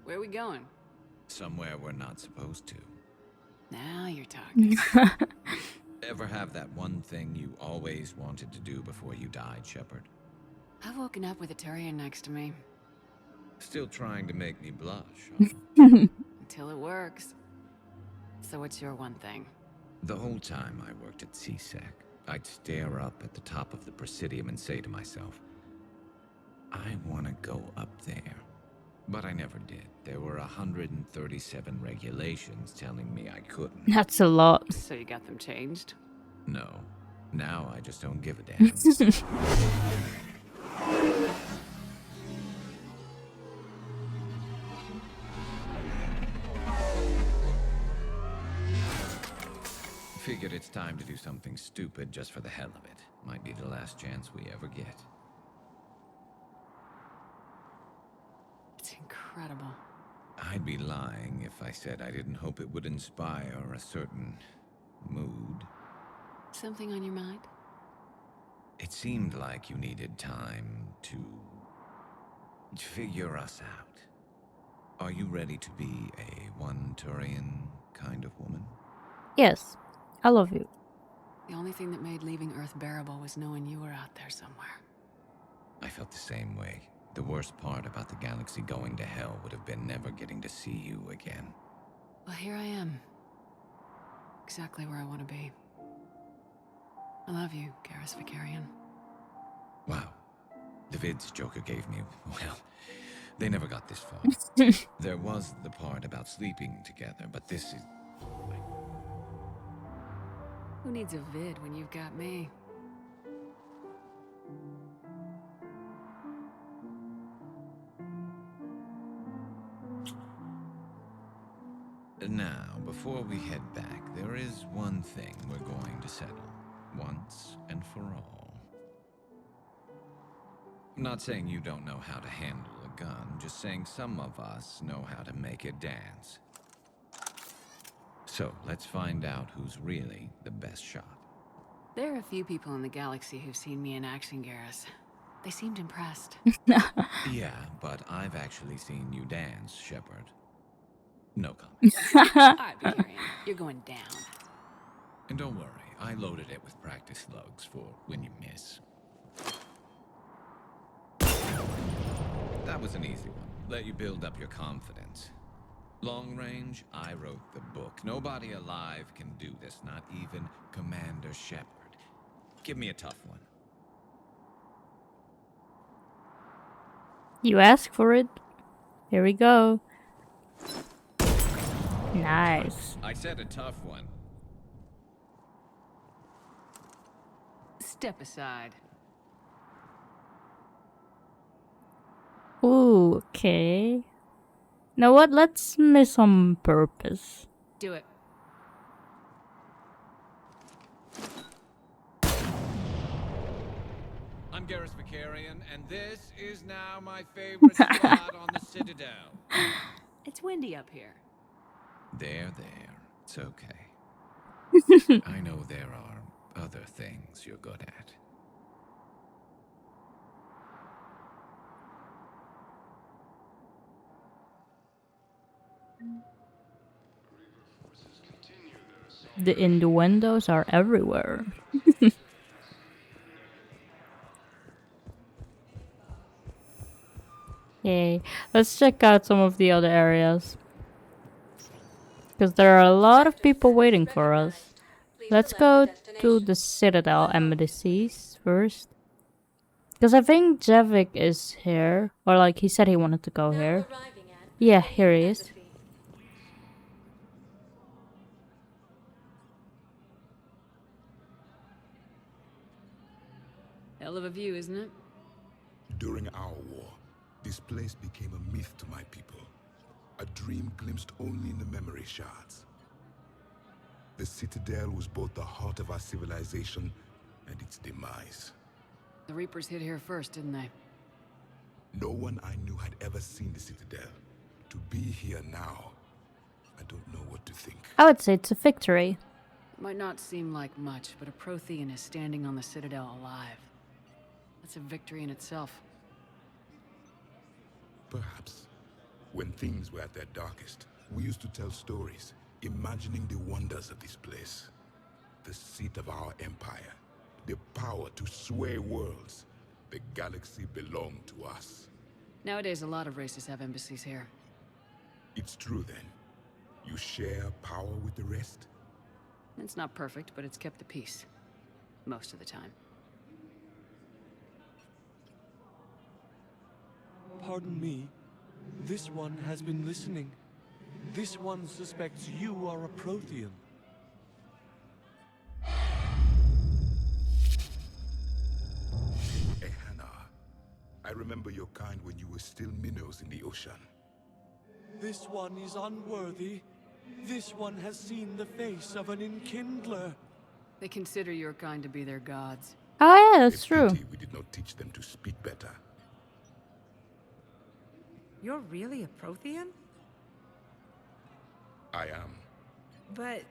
Where are we going? Somewhere we're not supposed to. Now you're talking. Ever have that one thing you always wanted to do before you died, Shepard? I've woken up with a Turian next to me. Still trying to make me blush, Until it works. So what's your one thing? The whole time I worked at CSEC, I'd stare up at the top of the Presidium and say to myself, I want to go up there. But I never did. There were 137 regulations telling me I couldn't. That's a lot. So you got them changed? No. Now I just don't give a damn. Figured it's time to do something stupid just for the hell of it. Might be the last chance we ever get. It's incredible. I'd be lying if I said I didn't hope it would inspire a certain mood. Something on your mind? It seemed like you needed time to figure us out. Are you ready to be a one-Turian kind of woman? Yes, I love you. The only thing that made leaving Earth bearable was knowing you were out there somewhere. I felt the same way. The worst part about the galaxy going to hell would have been never getting to see you again. Well, here I am. Exactly where I want to be. I love you, Garrus Vakarian. Wow. The vids Joker gave me, well, they never got this far. There was the part about sleeping together, but this is... Who needs a vid when you've got me? Now, before we head back, there is one thing we're going to settle. Once and for all. I'm not saying you don't know how to handle a gun, just saying some of us know how to make it dance. So, let's find out who's really the best shot. There are a few people in the galaxy who've seen me in action, Garrus. They seemed impressed. Yeah, but I've actually seen you dance, Shepard. No comment. Alright, Vakarian, you're going down. And don't worry, I loaded it with practice slugs for when you miss. That was an easy one. Let you build up your confidence. Long range, I wrote the book. Nobody alive can do this, not even Commander Shepard. Give me a tough one. You asked for it. Here we go. Nice. I said a tough one. Step aside. Ooh, okay. Know what? Let's miss on purpose. Do it. I'm Garrus Vakarian, and this is now my favorite spot on the Citadel. It's windy up here. There. It's okay. I know there are other things you're good at. The innuendos are everywhere. Yay. Let's check out some of the other areas. Because there are a lot of people waiting for us. Let's go to the Citadel embassies first. Because I think Javik is here. Or like he said he wanted to go here. Yeah, here he is. Hell of a view, isn't it? During our war, this place became a myth to my people. A dream glimpsed only in the memory shards. The Citadel was both the heart of our civilization and its demise. The Reapers hit here first, didn't they? No one I knew had ever seen the Citadel. To be here now, I don't know what to think. I would say it's a victory. It might not seem like much, but a Prothean is standing on the Citadel alive. That's a victory in itself. Perhaps. When things were at their darkest, we used to tell stories, imagining the wonders of this place. The seat of our empire, the power to sway worlds, The galaxy belonged to us. Nowadays, a lot of races have embassies here. It's true then. You share power with the rest? It's not perfect, but it's kept the peace. Most of the time. Pardon me. This one has been listening. This one suspects you are a Prothean. Hannah, I remember your kind when you were still minnows in the ocean. This one is unworthy. This one has seen the face of an enkindler. They consider your kind to be their gods. Oh yeah, that's true. We did not teach them to speak better. You're really a Prothean? I am. But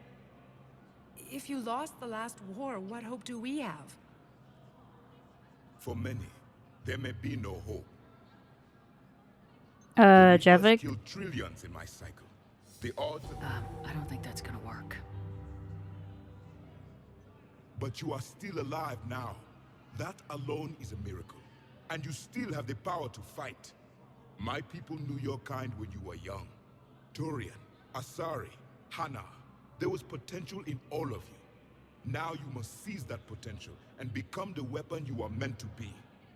if you lost the last war, what hope do we have? For many, there may be no hope. Javik? Killed trillions in my cycle. The odds. I don't think that's gonna work. But you are still alive now. That alone is a miracle. And you still have the power to fight. My people knew your kind when you were young. Turian, Asari, Hannah. There was potential in all of you. Now you must seize that potential and become the weapon you are meant to be.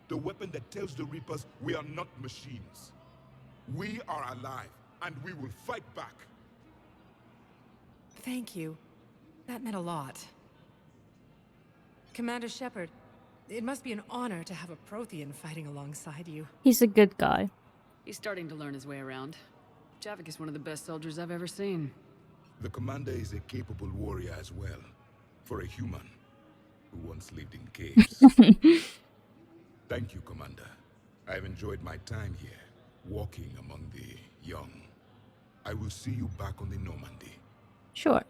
The weapon that tells the Reapers we are not machines. We are alive, and we will fight back. Thank you. That meant a lot. Commander Shepard, it must be an honor to have a Prothean fighting alongside you. He's a good guy. He's starting to learn his way around. Javik is one of the best soldiers I've ever seen. The commander is a capable warrior as well, for a human who once lived in caves. Thank you, Commander. I've enjoyed my time here, walking among the young. I will see you back on the Normandy. Sure.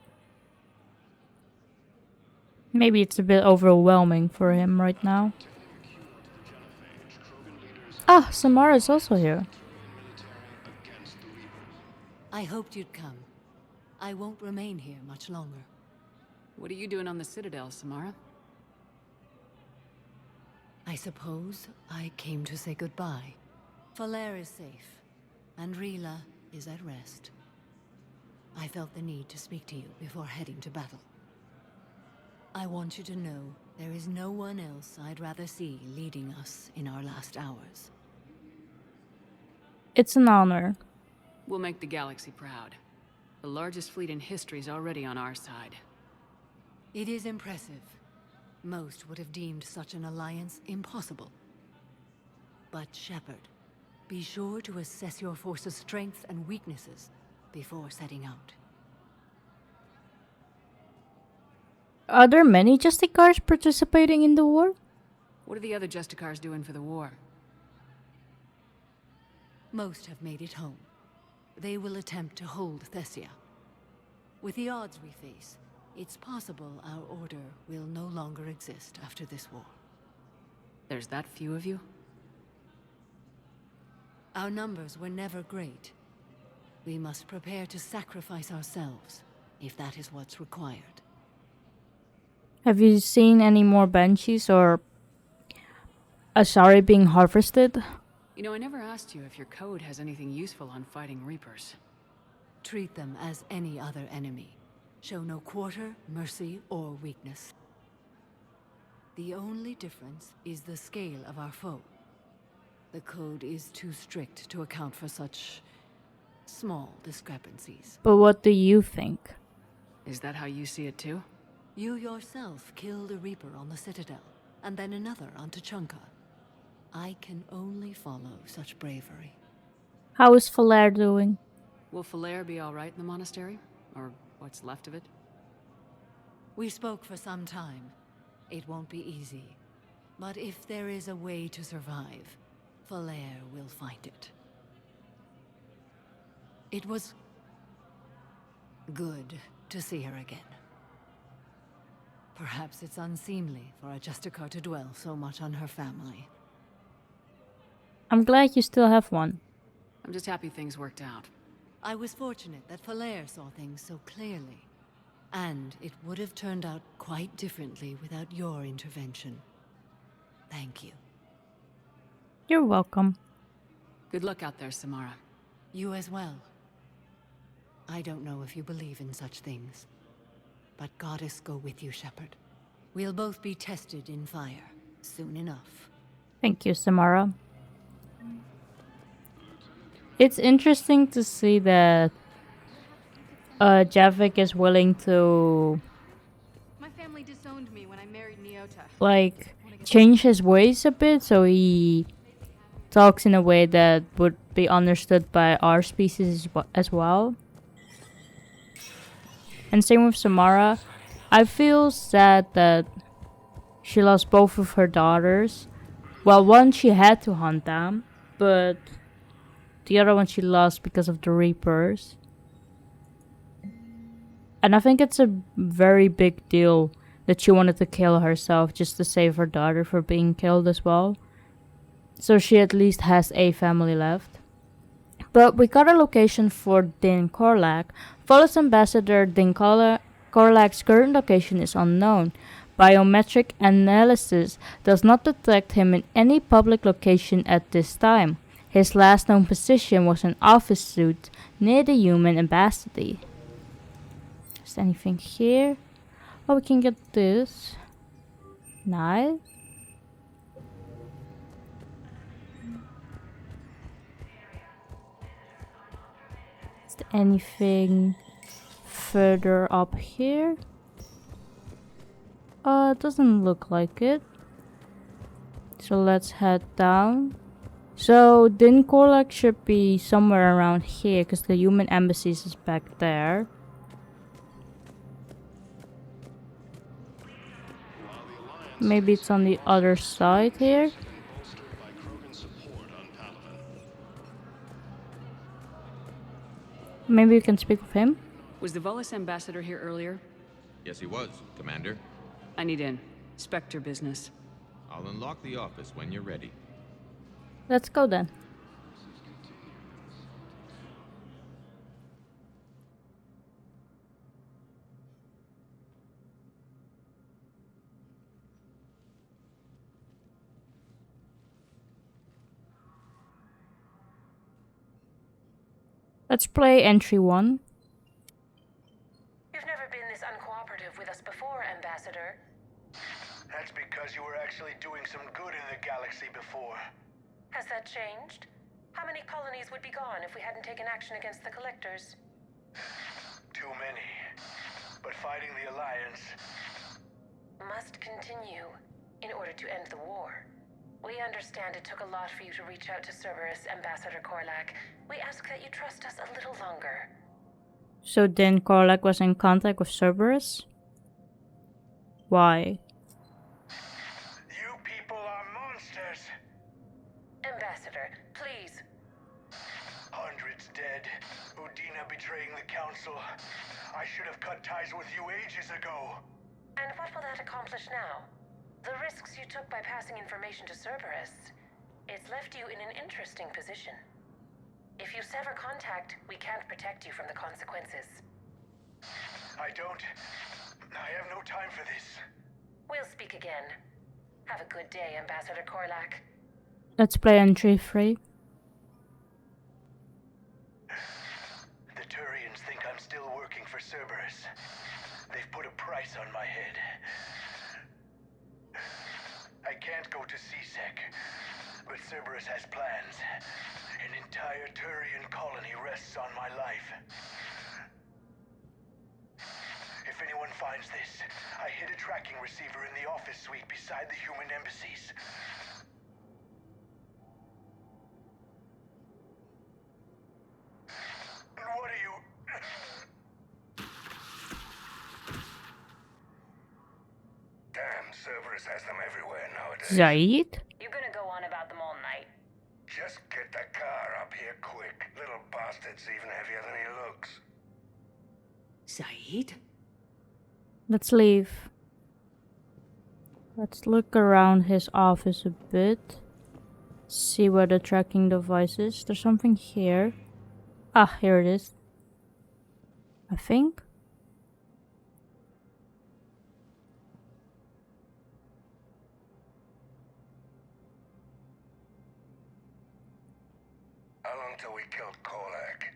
Maybe it's a bit overwhelming for him right now. Ah, Samara's also here. I hoped you'd come. I won't remain here much longer. What are you doing on the Citadel, Samara? I suppose I came to say goodbye. Falair is safe, and Rila is at rest. I felt the need to speak to you before heading to battle. I want you to know there is no one else I'd rather see leading us in our last hours. It's an honor. We'll make the galaxy proud. The largest fleet in history is already on our side. It is impressive. Most would have deemed such an alliance impossible. But Shepard, be sure to assess your force's strengths and weaknesses before setting out. Are there many Justicars participating in the war? What are the other Justicars doing for the war? Most have made it home. They will attempt to hold Thessia. With the odds we face, it's possible our order will no longer exist after this war. There's that few of you? Our numbers were never great. We must prepare to sacrifice ourselves, if that is what's required. Have you seen any more Banshees or Asari being harvested? You know, I never asked you if your code has anything useful on fighting Reapers. Treat them as any other enemy. Show no quarter, mercy, or weakness. The only difference is the scale of our foe. The code is too strict to account for such small discrepancies. But what do you think? Is that how you see it too? You yourself killed a Reaper on the Citadel, and then another on Tuchanka. I can only follow such bravery. How is Falair doing? Will Falair be alright in the monastery? Or what's left of it? We spoke for some time. It won't be easy. But if there is a way to survive, Falair will find it. It was good to see her again. Perhaps it's unseemly for a Justicar to dwell so much on her family. I'm glad you still have one. I'm just happy things worked out. I was fortunate that Falair saw things so clearly. And it would have turned out quite differently without your intervention. Thank you. You're welcome. Good luck out there, Samara. You as well. I don't know if you believe in such things, but Goddess go with you, Shepard. We'll both be tested in fire soon enough. Thank you, Samara. It's interesting to see that Javik is willing to My family disowned me when I married Nyota. like change his ways a bit, so he talks in a way that would be understood by our species as well. And same with Samara. I feel sad that she lost both of her daughters. Well, one she had to hunt down, but the other one she lost because of the Reapers. And I think it's a very big deal that she wanted to kill herself just to save her daughter from being killed as well. So she at least has a family left. But we got a location for Din Korlak. Volus Ambassador Din Korlak's current location is unknown. Biometric analysis does not detect him in any public location at this time. His last known position was an office suite near the human embassy. Is there anything here? Oh, we can get this. Nice. Is there anything further up here? It doesn't look like it. So let's head down. So Din Korlak should be somewhere around here because the human embassy is back there. Maybe it's on the other side here. Maybe you can speak with him. Was the Volus ambassador here earlier? Yes, he was, Commander. I need in. Spectre business. I'll unlock the office when you're ready. Let's go then. Let's play entry 1. You've never been this uncooperative with us before, Ambassador. That's because you were actually doing some good in the galaxy before. Has that changed? How many colonies would be gone if we hadn't taken action against the Collectors? Too many. But fighting the Alliance must continue in order to end the war. We understand it took a lot for you to reach out to Cerberus, Ambassador Korlak. We ask that you trust us a little longer. So Din Korlak was in contact with Cerberus? Why? You people are monsters! Ambassador, please. Hundreds dead. Udina betraying the Council. I should have cut ties with you ages ago. And what will that accomplish now? The risks you took by passing information to Cerberus, it's left you in an interesting position. If you sever contact, we can't protect you from the consequences. I have no time for this. We'll speak again. Have a good day, Ambassador Korlak. Let's play entry 3. The Turians think I'm still working for Cerberus. They've put a price on my head. I can't go to C-Sec, but Cerberus has plans. An entire Turian colony rests on my life. If anyone finds this, I hid a tracking receiver in the office suite beside the human embassies. What are you... Damn, Cerberus has them everywhere nowadays. Zaid? You're gonna go on about them all night. Just get the car up here quick. Little bastard's even heavier than he looks. Zaid? Let's leave. Let's look around his office a bit. See where the tracking device is. There's something here. Ah, here it is. I think. until we killed Korlak.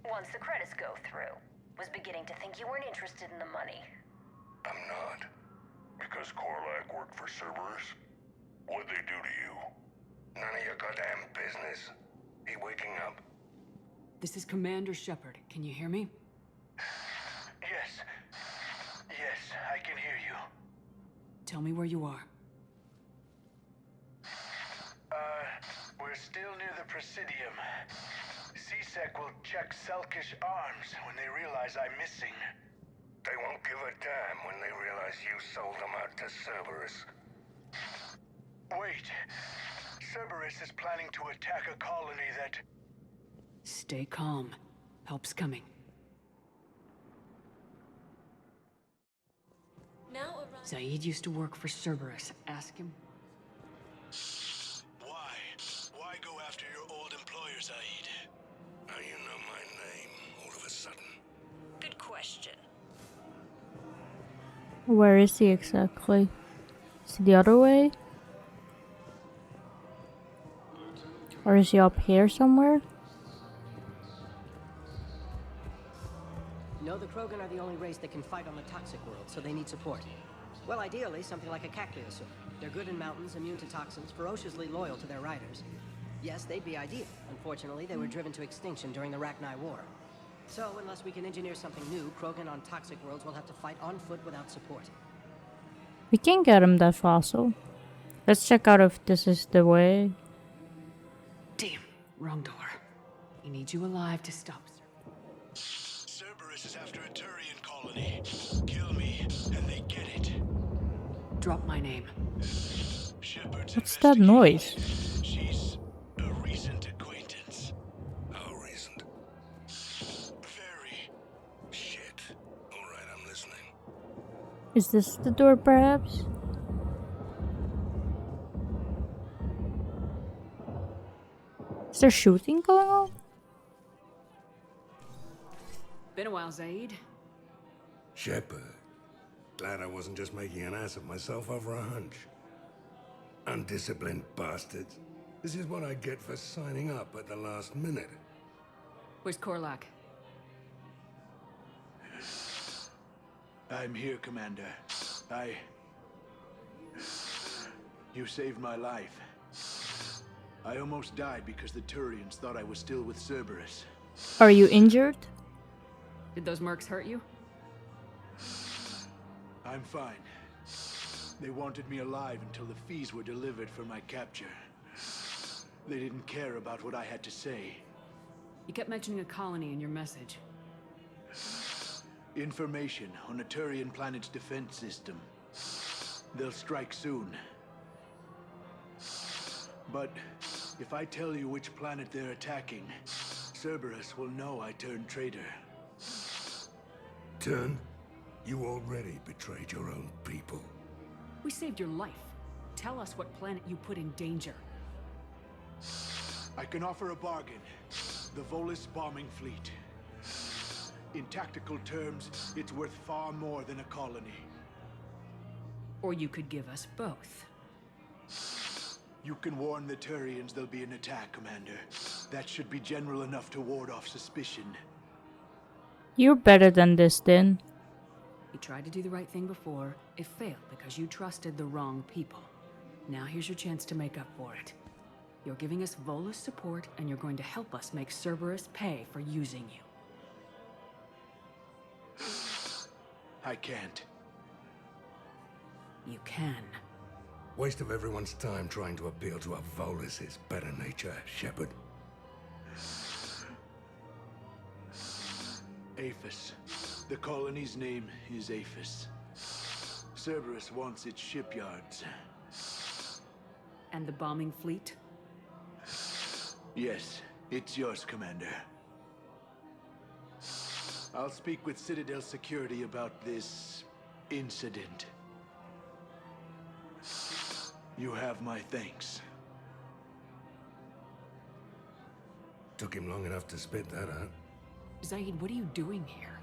Once the credits go through, was beginning to think you weren't interested in the money. I'm not. Because Korlak worked for Cerberus? What'd they do to you? None of your goddamn business. He waking up? This is Commander Shepard. Can you hear me? Yes. Yes, I can hear you. Tell me where you are. We're still near the Presidium. C-Sec will check Selkish arms when they realize I'm missing. They won't give a damn when they realize you sold them out to Cerberus. Wait. Cerberus is planning to attack a colony that... Stay calm. Help's coming. Now Zaid used to work for Cerberus. Ask him. Why? Why go after your old employer, Zaid? Now you know my name, all of a sudden. Good question. Where is he exactly? Is he the other way? Or is he up here somewhere? No, the Krogan are the only race that can fight on the toxic world, so they need support. Well, ideally, something like a cactuosaur. They're good in mountains, immune to toxins, ferociously loyal to their riders. Yes, they'd be ideal. Unfortunately, they were driven to extinction during the Rachni War. So, unless we can engineer something new, Krogan on toxic worlds will have to fight on foot without support. We can get him that fossil. Let's check out if this is the way. Damn, wrong door. He needs you alive to stop. Cerberus is after a Turian colony. Kill me, and they get it. Drop my name. Shepard's What's that noise? She's a recent acquaintance. How recent? Very. Shit. Alright, I'm listening. Is this the door, perhaps? Is there shooting going on? Been a while, Zaid. Shepard. Glad I wasn't just making an ass of myself over a hunch. Undisciplined bastards. This is what I get for signing up at the last minute. Where's Korlak? I'm here, Commander. You saved my life. I almost died because the Turians thought I was still with Cerberus. Are you injured? Did those mercs hurt you? I'm fine. They wanted me alive until the fees were delivered for my capture. They didn't care about what I had to say. You kept mentioning a colony in your message. Information on a Turian planet's defense system. They'll strike soon. But if I tell you which planet they're attacking, Cerberus will know I turned traitor. Turn? You already betrayed your own people. We saved your life. Tell us what planet you put in danger. I can offer a bargain. The Volus bombing fleet. In tactical terms, it's worth far more than a colony. Or you could give us both. You can warn the Turians there'll be an attack, Commander. That should be general enough to ward off suspicion. You're better than this, then. You tried to do the right thing before. It failed because you trusted the wrong people. Now here's your chance to make up for it. You're giving us Volus support, and you're going to help us make Cerberus pay for using you. I can't. You can. Waste of everyone's time trying to appeal to a Volus' better nature, Shepard. Aphis. The colony's name is Aphis. Cerberus wants its shipyards. And the bombing fleet? Yes, it's yours, Commander. I'll speak with Citadel security about this incident. You have my thanks. Took him long enough to spit that out. Zaid, what are you doing here?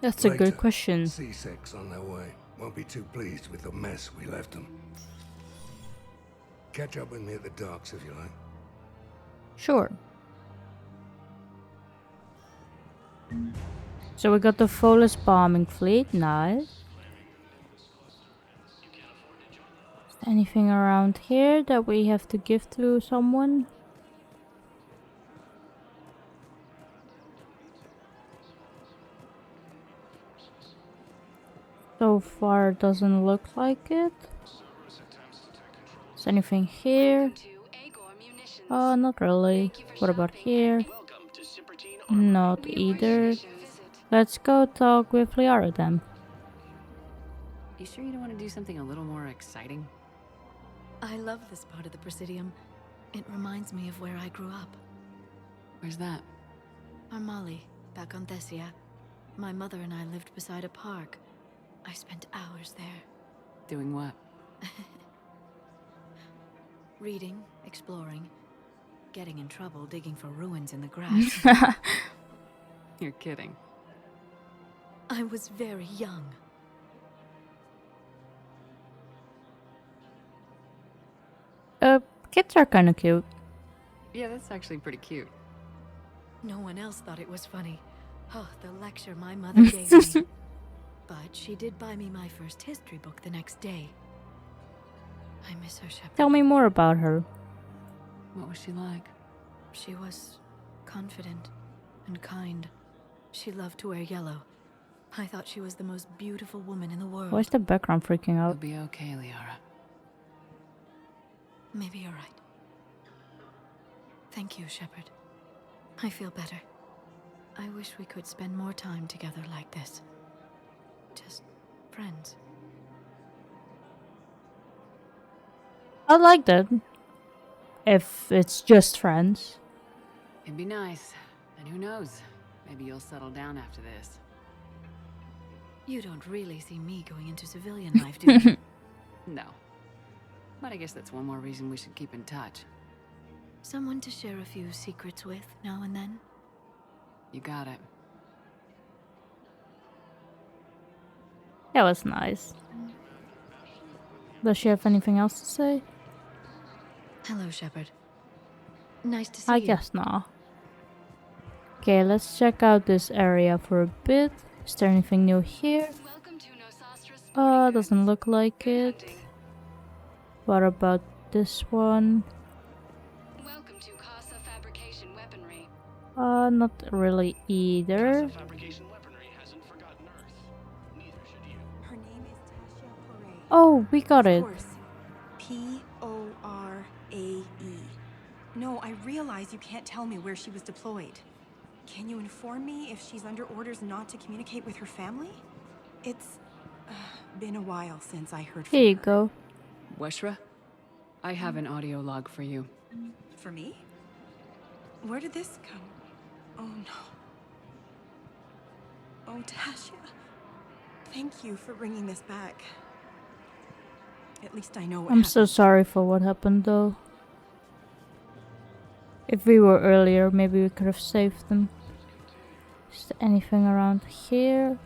That's a good question. C-Sec's on their way. Won't be too pleased with the mess we left them. Catch up with me at the docks if you like. Sure. So we got the Volus bombing fleet, nice. Is there anything around here that we have to give to someone? So far doesn't look like it. Is anything here? Not really. What about here? Not either. Let's go talk with Liara then. You sure you don't want to do something a little more exciting? I love this part of the Presidium. It reminds me of where I grew up. Where's that? Armali, back on Thessia. My mother and I lived beside a park. I spent hours there. Doing what? Reading, exploring, getting in trouble digging for ruins in the grass. You're kidding. I was very young. Kids are kinda cute. Yeah, that's actually pretty cute. No one else thought it was funny. Oh, the lecture my mother gave me. But she did buy me my first history book the next day. I miss her, Shepard. Tell me more about her. What was she like? She was confident and kind. She loved to wear yellow. I thought she was the most beautiful woman in the world. Why is the background freaking out? You'll be okay, Liara. Maybe you're right. Thank you, Shepard. I feel better. I wish we could spend more time together like this. Just friends. I like that. If it's just friends. It'd be nice. And who knows? Maybe you'll settle down after this. You don't really see me going into civilian life, do you? No. But I guess that's one more reason we should keep in touch. Someone to share a few secrets with now and then? You got it. That was nice. Does she have anything else to say? Hello, Shepard. Nice to see I you. guess not. Okay, let's check out this area for a bit. Is there anything new here? Doesn't look like it. What about this one? Not really either. Oh, we got it. P-O-R-A-E. No, I realize you can't tell me where she was deployed. Can you inform me if she's under orders not to communicate with her family? It's been a while since I heard from Here you go. Weshra, I have an audio log for you. For me? Where did this come? Oh no. Oh, Tasha. Thank you for bringing this back. At least I know what I'm so sorry for what happened though. If we were earlier, maybe we could have saved them. Is there anything around here?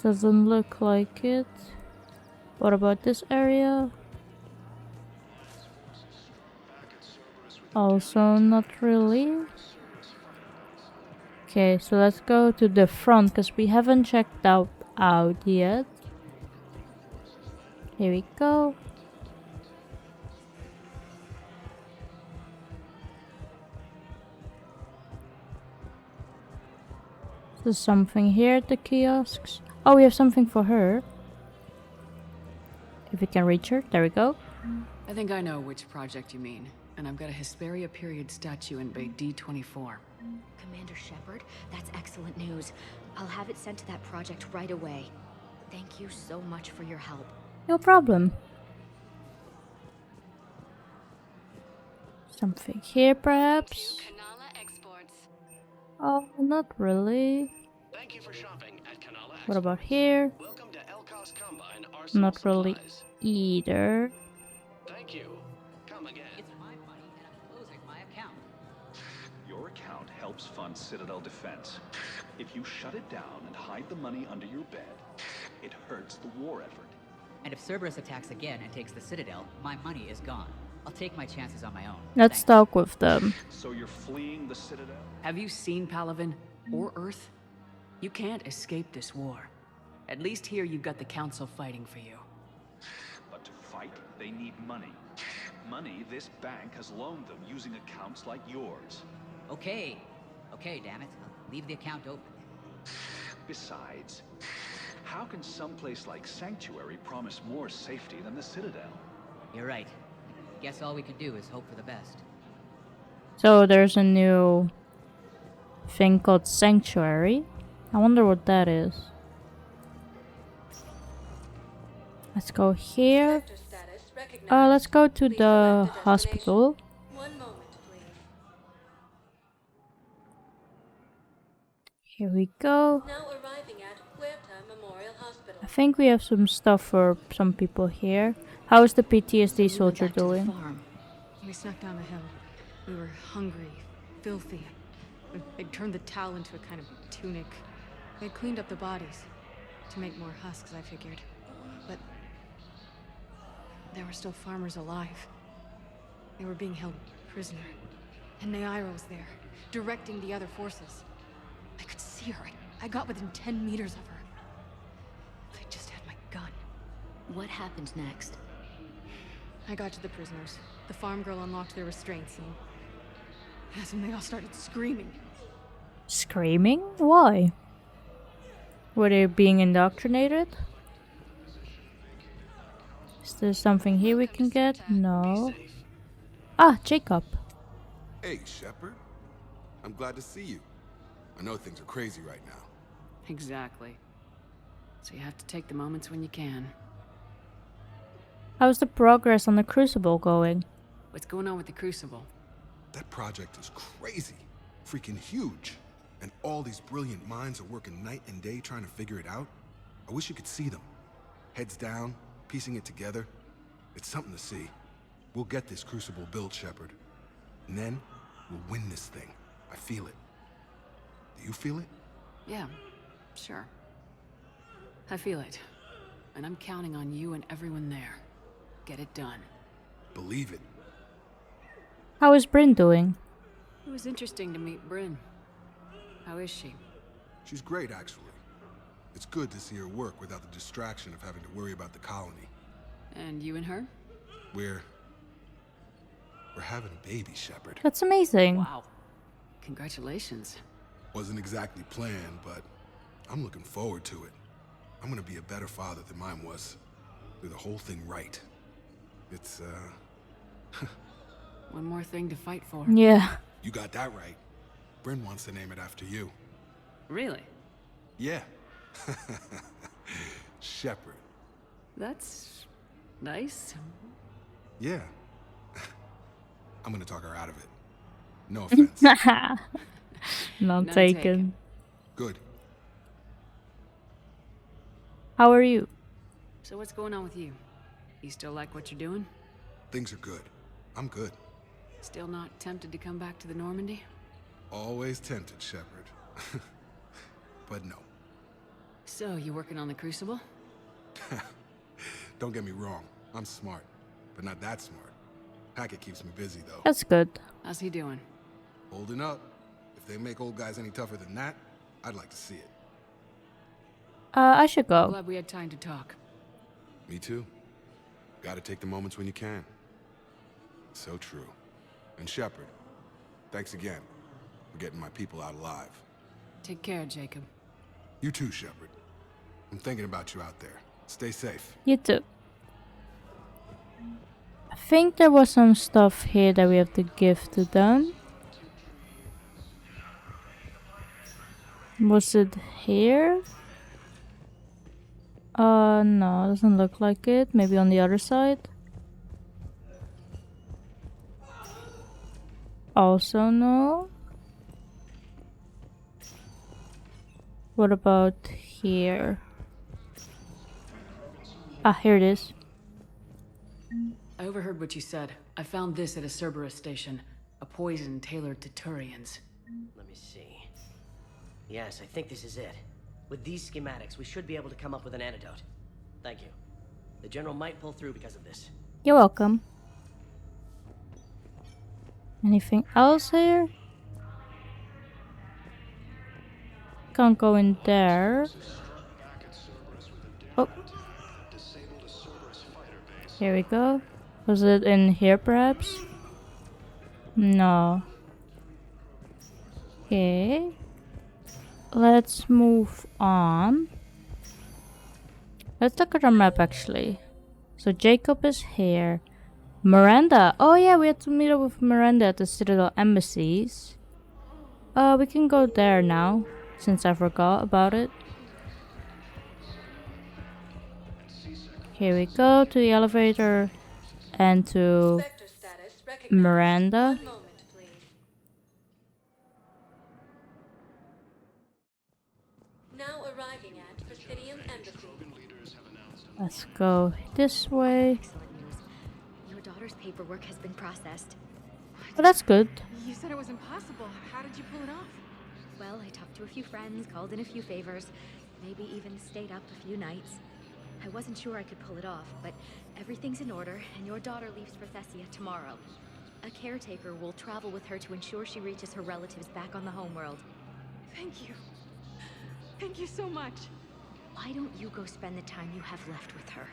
Doesn't look like it. What about this area? Also not really. Okay, so let's go to the front because we haven't checked out yet. Here we go. There's something here at the kiosks. Oh, we have something for her. If we can reach her, there we go. I think I know which project you mean. And I've got a Hesperia period statue in Bay D24. Commander Shepard, that's excellent news. I'll have it sent to that project right away. Thank you so much for your help. No problem. Something here, perhaps? Oh, not really. Thank you for shopping at Kanala. What about here? Welcome to Elkos Combine Arsenal Not really Supplies. either. Thank you. Come again. It's my money and I'm closing my account. Your account helps fund Citadel defense. If you shut it down and hide the money under your bed, it hurts the war effort. And if Cerberus attacks again and takes the Citadel, my money is gone. I'll take my chances on my own. Let's talk with them. So you're fleeing the Citadel? Have you seen Palaven or Earth? You can't escape this war. At least here you've got the Council fighting for you. But to fight, they need money. Money this bank has loaned them using accounts like yours. Okay, damn it. I'll leave the account open. Besides, how can someplace like Sanctuary promise more safety than the Citadel? You're right. Guess all we can do is hope for the best. So there's a new thing called Sanctuary. I wonder what that is. Let's go here. Let's go to the hospital. Here we go. I think we have some stuff for some people here. How is the PTSD soldier doing? We snuck down the hill. We were hungry, filthy. They'd turned the towel into a kind of tunic. They'd cleaned up the bodies to make more husks, I figured. But there were still farmers alive. They were being held prisoner. And Naira was there, directing the other forces. I could see her. I got within 10 meters of her. If I just had my gun. What happened next? I got to the prisoners. The farm girl unlocked their restraints, and that's when they all started screaming. Screaming? Why? Were they being indoctrinated? Is there something here we can get? No. Ah, Jacob. Hey, Shepard. I'm glad to see you. I know things are crazy right now. Exactly. So you have to take the moments when you can. How's the progress on the Crucible going? What's going on with the Crucible? That project is crazy. Freaking huge. And all these brilliant minds are working night and day trying to figure it out. I wish you could see them. Heads down, piecing it together. It's something to see. We'll get this Crucible built, Shepard. And then, we'll win this thing. I feel it. Do you feel it? Yeah, sure. I feel it. And I'm counting on you and everyone there. Get it done. Believe it. How is Bryn doing? It was interesting to meet Bryn. How is she? She's great, actually. It's good to see her work without the distraction of having to worry about the colony. And you and her? We're having a baby, Shepard. That's amazing. Wow. Congratulations. Wasn't exactly planned, but I'm looking forward to it. I'm gonna be a better father than mine was. Do the whole thing right. It's, One more thing to fight for. Yeah. You got that right. Bryn wants to name it after you. Really? Yeah. Shepard. That's nice. Yeah. I'm gonna talk her out of it. No offense. Not taken. Good. How are you? So what's going on with you? You still like what you're doing? Things are good. I'm good. Still not tempted to come back to the Normandy? Always tempted, Shepard. But no. So, you working on the Crucible? Don't get me wrong. I'm smart, but not that smart. Hackett keeps me busy, though. That's good. How's he doing? Holding up. If they make old guys any tougher than that, I'd like to see it. I should go. Glad we had time to talk. Me too. Gotta take the moments when you can. So true. And Shepard, thanks again for getting my people out alive. Take care, Jacob. You too, Shepard. I'm thinking about you out there. Stay safe. You too. I think there was some stuff here that we have to give to them. Was it here? No, doesn't look like it. Maybe on the other side. Also no. What about here? Ah, here it is. I overheard what you said. I found this at a Cerberus station. A poison tailored to Turians. Let me see. Yes, I think this is it. With these schematics, we should be able to come up with an antidote. Thank you. The General might pull through because of this. You're welcome. Anything else here? Can't go in there. Oh. Here we go. Was it in here perhaps? No. Okay. Let's move on. Let's look at our map actually. So Jacob is here. Miranda. Oh yeah, we had to meet up with Miranda at the Citadel embassies. We can go there now, since I forgot about it. Here we go to the elevator and to Miranda. Now arriving at Presidium Embassy. Let's go this way. Your daughter's paperwork has been processed. Oh, that's good. You said it was impossible. How did you pull it off? Well, I talked to a few friends, called in a few favors, maybe even stayed up a few nights. I wasn't sure I could pull it off, but everything's in order, and your daughter leaves for Thessia tomorrow. A caretaker will travel with her to ensure she reaches her relatives back on the homeworld. Thank you. Thank you so much. Why don't you go spend the time you have left with her?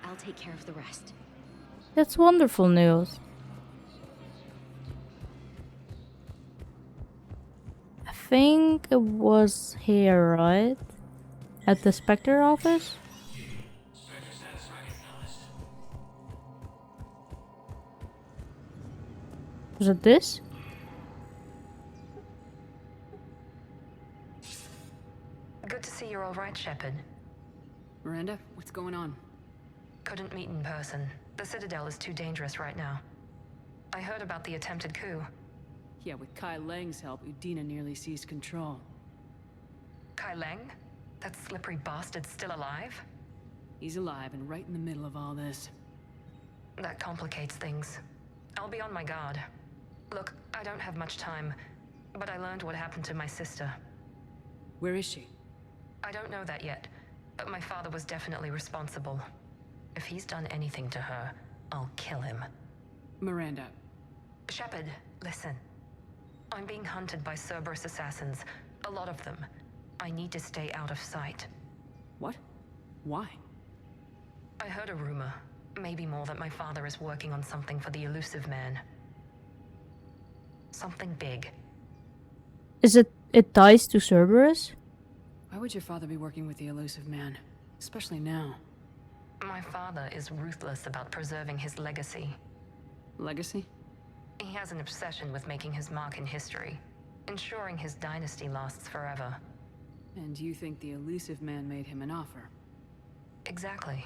I'll take care of the rest. That's wonderful news. I think it was here, right? At the Spectre office? Was it this? Good to see you're all right, Shepard. Miranda, what's going on? Couldn't meet in person. The Citadel is too dangerous right now. I heard about the attempted coup. Yeah, with Kai Lang's help, Udina nearly seized control. Kai Lang? That slippery bastard's still alive? He's alive and right in the middle of all this. That complicates things. I'll be on my guard. Look, I don't have much time, but I learned what happened to my sister. Where is she? I don't know that yet, but my father was definitely responsible. If he's done anything to her, I'll kill him. Miranda. Shepard, listen. I'm being hunted by Cerberus assassins. A lot of them. I need to stay out of sight. What? Why? I heard a rumor, maybe more, that my father is working on something for the elusive man. Something big. Is it ties to Cerberus? Why would your father be working with the elusive man? Especially now. My father is ruthless about preserving his legacy. Legacy? He has an obsession with making his mark in history, ensuring his dynasty lasts forever. And you think the elusive man made him an offer? Exactly.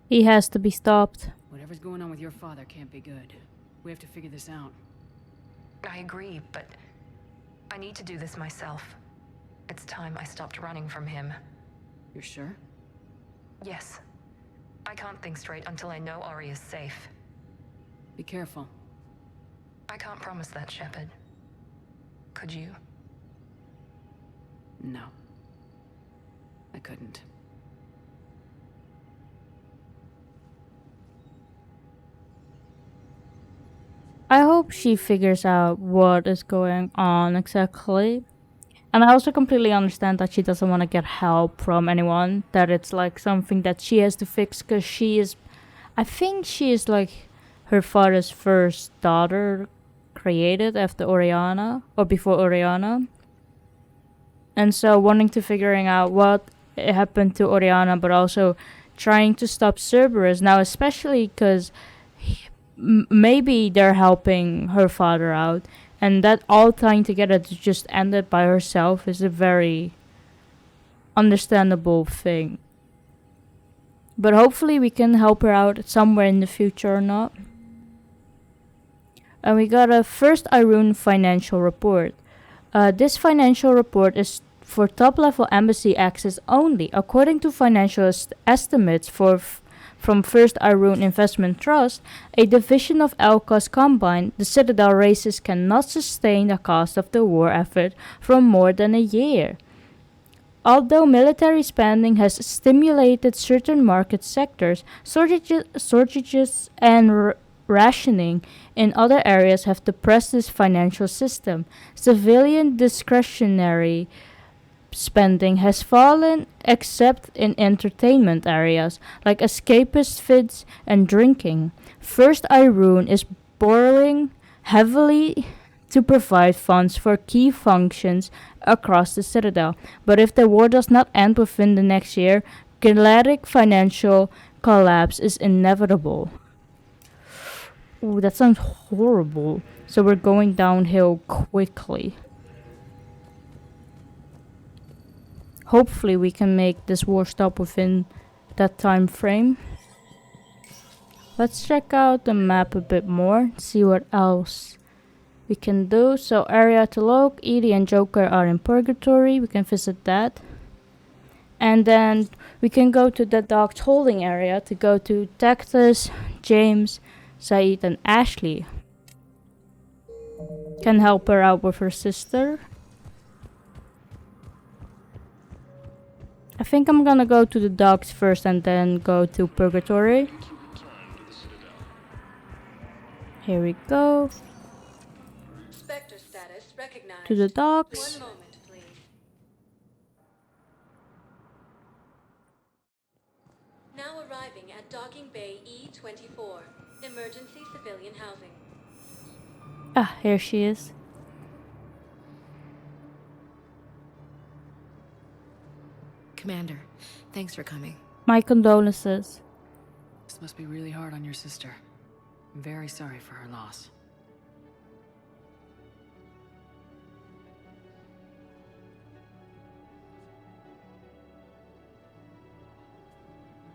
He has to be stopped. Whatever's going on with your father can't be good. We have to figure this out. I agree, but I need to do this myself. It's time I stopped running from him. You're sure? Yes. I can't think straight until I know Ori is safe. Be careful. I can't promise that, Shepard. Could you? No. I couldn't. I hope she figures out what is going on exactly. And I also completely understand that she doesn't want to get help from anyone. That it's like something that she has to fix because she is... I think she is like her father's first daughter created after Oriana. Or before Oriana. And so wanting to figuring out what happened to Oriana, but also trying to stop Cerberus. Now especially because maybe they're helping her father out. And that all tying together to just end it by herself is a very understandable thing. But hopefully we can help her out somewhere in the future or not. And we got a first Irune financial report. This financial report is for top-level embassy access only. According to financial estimates from First Irune Investment Trust, a division of Elka's Combine, the Citadel races cannot sustain the cost of the war effort for more than a year. Although military spending has stimulated certain market sectors, shortages and rationing in other areas have depressed this financial system. Civilian discretionary spending has fallen except in entertainment areas like escapist fits and drinking. First Irune is borrowing heavily to provide funds for key functions across the Citadel, but if the war does not end within the next year, galactic financial collapse is inevitable. Ooh, that sounds horrible. So we're going downhill quickly. Hopefully we can make this war stop within that time frame. Let's check out the map a bit more, see what else we can do. So area to Loke, Edie and Joker are in Purgatory. We can visit that. And then we can go to the Doc's holding area to go to Tactus, James, Said and Ashley. Can help her out with her sister. I think I'm gonna go to the docks first and then go to Purgatory. Here we go. Spectre status recognized. To the docks. 1 moment, please. Now arriving at Docking Bay E24, emergency civilian housing. Ah, here she is. Commander, thanks for coming. My condolences. This must be really hard on your sister. I'm very sorry for her loss.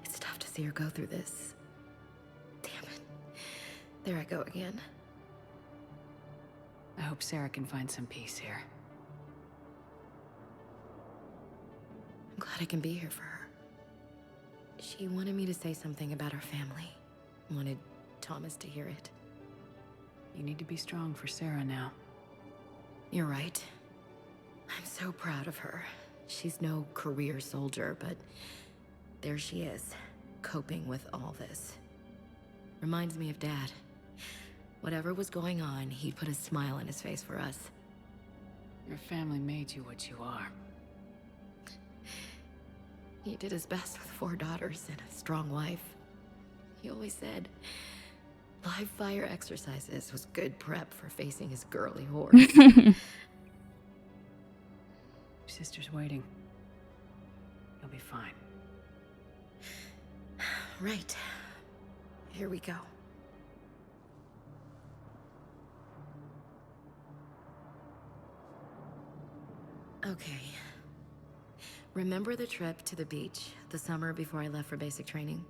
It's tough to see her go through this. Damn it. There I go again. I hope Sarah can find some peace here. I'm glad I can be here for her. She wanted me to say something about her family. Wanted Thomas to hear it. You need to be strong for Sarah now. You're right. I'm so proud of her. She's no career soldier, but there she is, coping with all this. Reminds me of Dad. Whatever was going on, he'd put a smile on his face for us. Your family made you what you are. He did his best with 4 daughters and a strong wife. He always said live fire exercises was good prep for facing his girly horse. Your sister's waiting. You'll be fine. Right. Here we go. Okay. Remember the trip to the beach the summer before I left for basic training?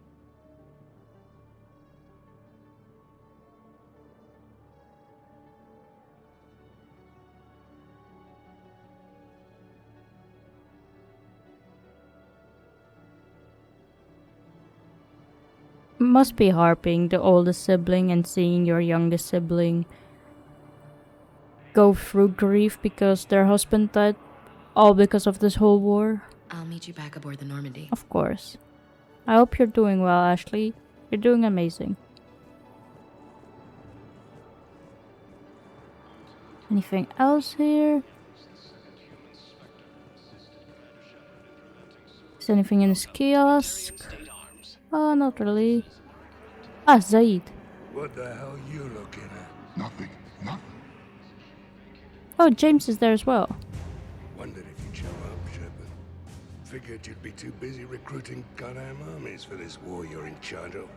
Must be hard being the oldest sibling and seeing your youngest sibling go through grief because their husband died, all because of this whole war. I'll meet you back aboard the Normandy. Of course. I hope you're doing well, Ashley. You're doing amazing. Anything else here? Is anything in this kiosk? Oh, not really. Ah, Zaid. What the hell are you looking at? Nothing. Nothing. Oh, James is there as well. Wondered if you'd show up, Shepard. Figured you'd be too busy recruiting goddamn armies for this war you're in charge of.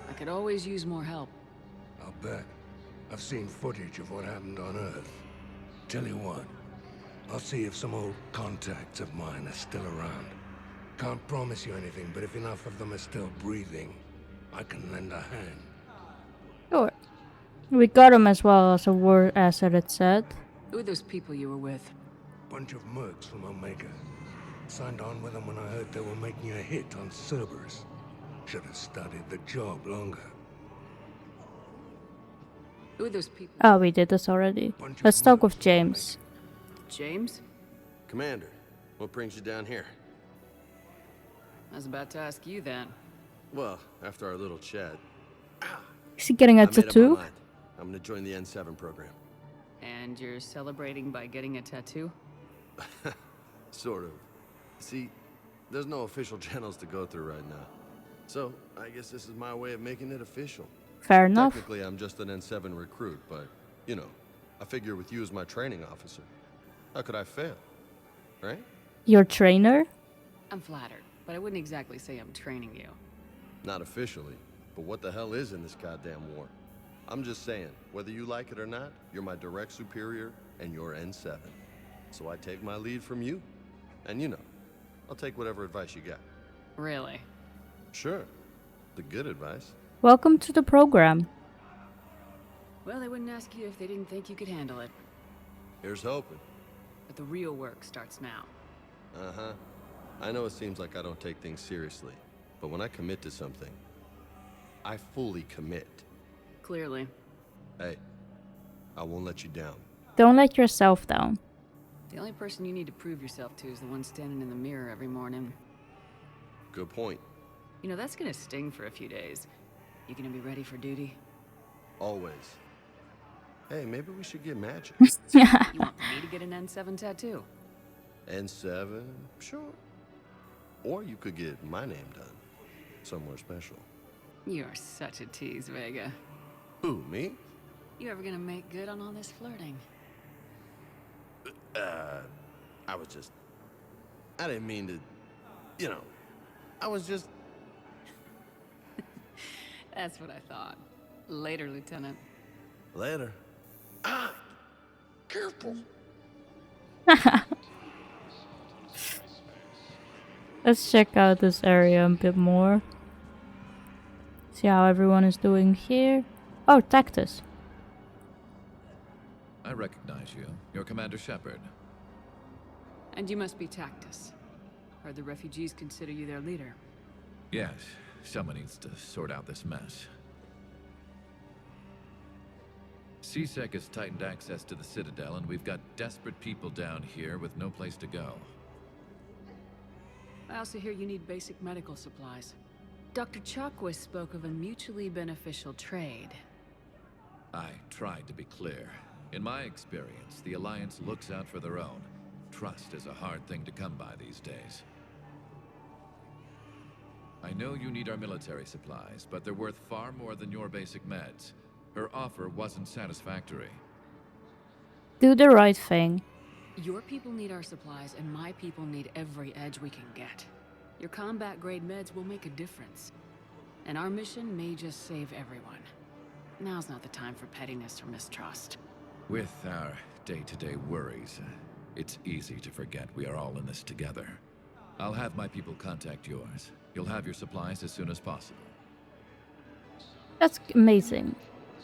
I could always use more help. I'll bet. I've seen footage of what happened on Earth. Tell you what, I'll see if some old contacts of mine are still around. Can't promise you anything, but if enough of them are still breathing, I can lend a hand. Sure. We got him as well as a war asset, it said. Who are those people you were with? Bunch of mercs from Omega. Signed on with them when I heard they were making a hit on Cerberus. Should have studied the job longer. Who are those people? Oh, we did this already. Let's talk with James. James? Commander, what brings you down here? I was about to ask you then. Well, after our little chat. Is he getting a I made up my tattoo? mind. I'm gonna join the N7 program. And you're celebrating by getting a tattoo? Sort of. See, there's no official channels to go through right now. So, I guess this is my way of making it official. Fair enough. Technically, I'm just an N7 recruit, but, you know, I figure with you as my training officer, how could I fail? Right? Your trainer? I'm flattered, but I wouldn't exactly say I'm training you. Not officially, but what the hell is in this goddamn war? I'm just saying, whether you like it or not, you're my direct superior, and you're N7. So I take my lead from you. And you know, I'll take whatever advice you got. Really? Sure. The good advice. Welcome to the program. Well, they wouldn't ask you if they didn't think you could handle it. Here's hoping. But the real work starts now. Uh-huh. I know it seems like I don't take things seriously, but when I commit to something, I fully commit. Clearly. Hey, I won't let you down. Don't let yourself down. The only person you need to prove yourself to is the one standing in the mirror every morning. Good point. You know, that's gonna sting for a few days. You gonna be ready for duty? Always. Hey, maybe we should get matching. You want me to get an N7 tattoo? N7? Sure. Or you could get my name done. Somewhere special. You're such a tease, Vega. Who, me? You ever gonna make good on all this flirting? I didn't mean to, you know, I was just... That's what I thought. Later, Lieutenant. Later. Ah! Careful. Let's check out this area a bit more. See how everyone is doing here. Oh, Tactus. I recognize you. You're Commander Shepard. And you must be Tactus. Heard the refugees consider you their leader. Yes, someone needs to sort out this mess. CSEC has tightened access to the Citadel, and we've got desperate people down here with no place to go. I also hear you need basic medical supplies. Dr. Chakwas spoke of a mutually beneficial trade. I tried to be clear. In my experience, the Alliance looks out for their own. Trust is a hard thing to come by these days. I know you need our military supplies, but they're worth far more than your basic meds. Her offer wasn't satisfactory. Do the right thing. Your people need our supplies, and my people need every edge we can get. Your combat-grade meds will make a difference. And our mission may just save everyone. Now's not the time for pettiness or mistrust. With our day-to-day worries, it's easy to forget we are all in this together. I'll have my people contact yours. You'll have your supplies as soon as possible. That's amazing.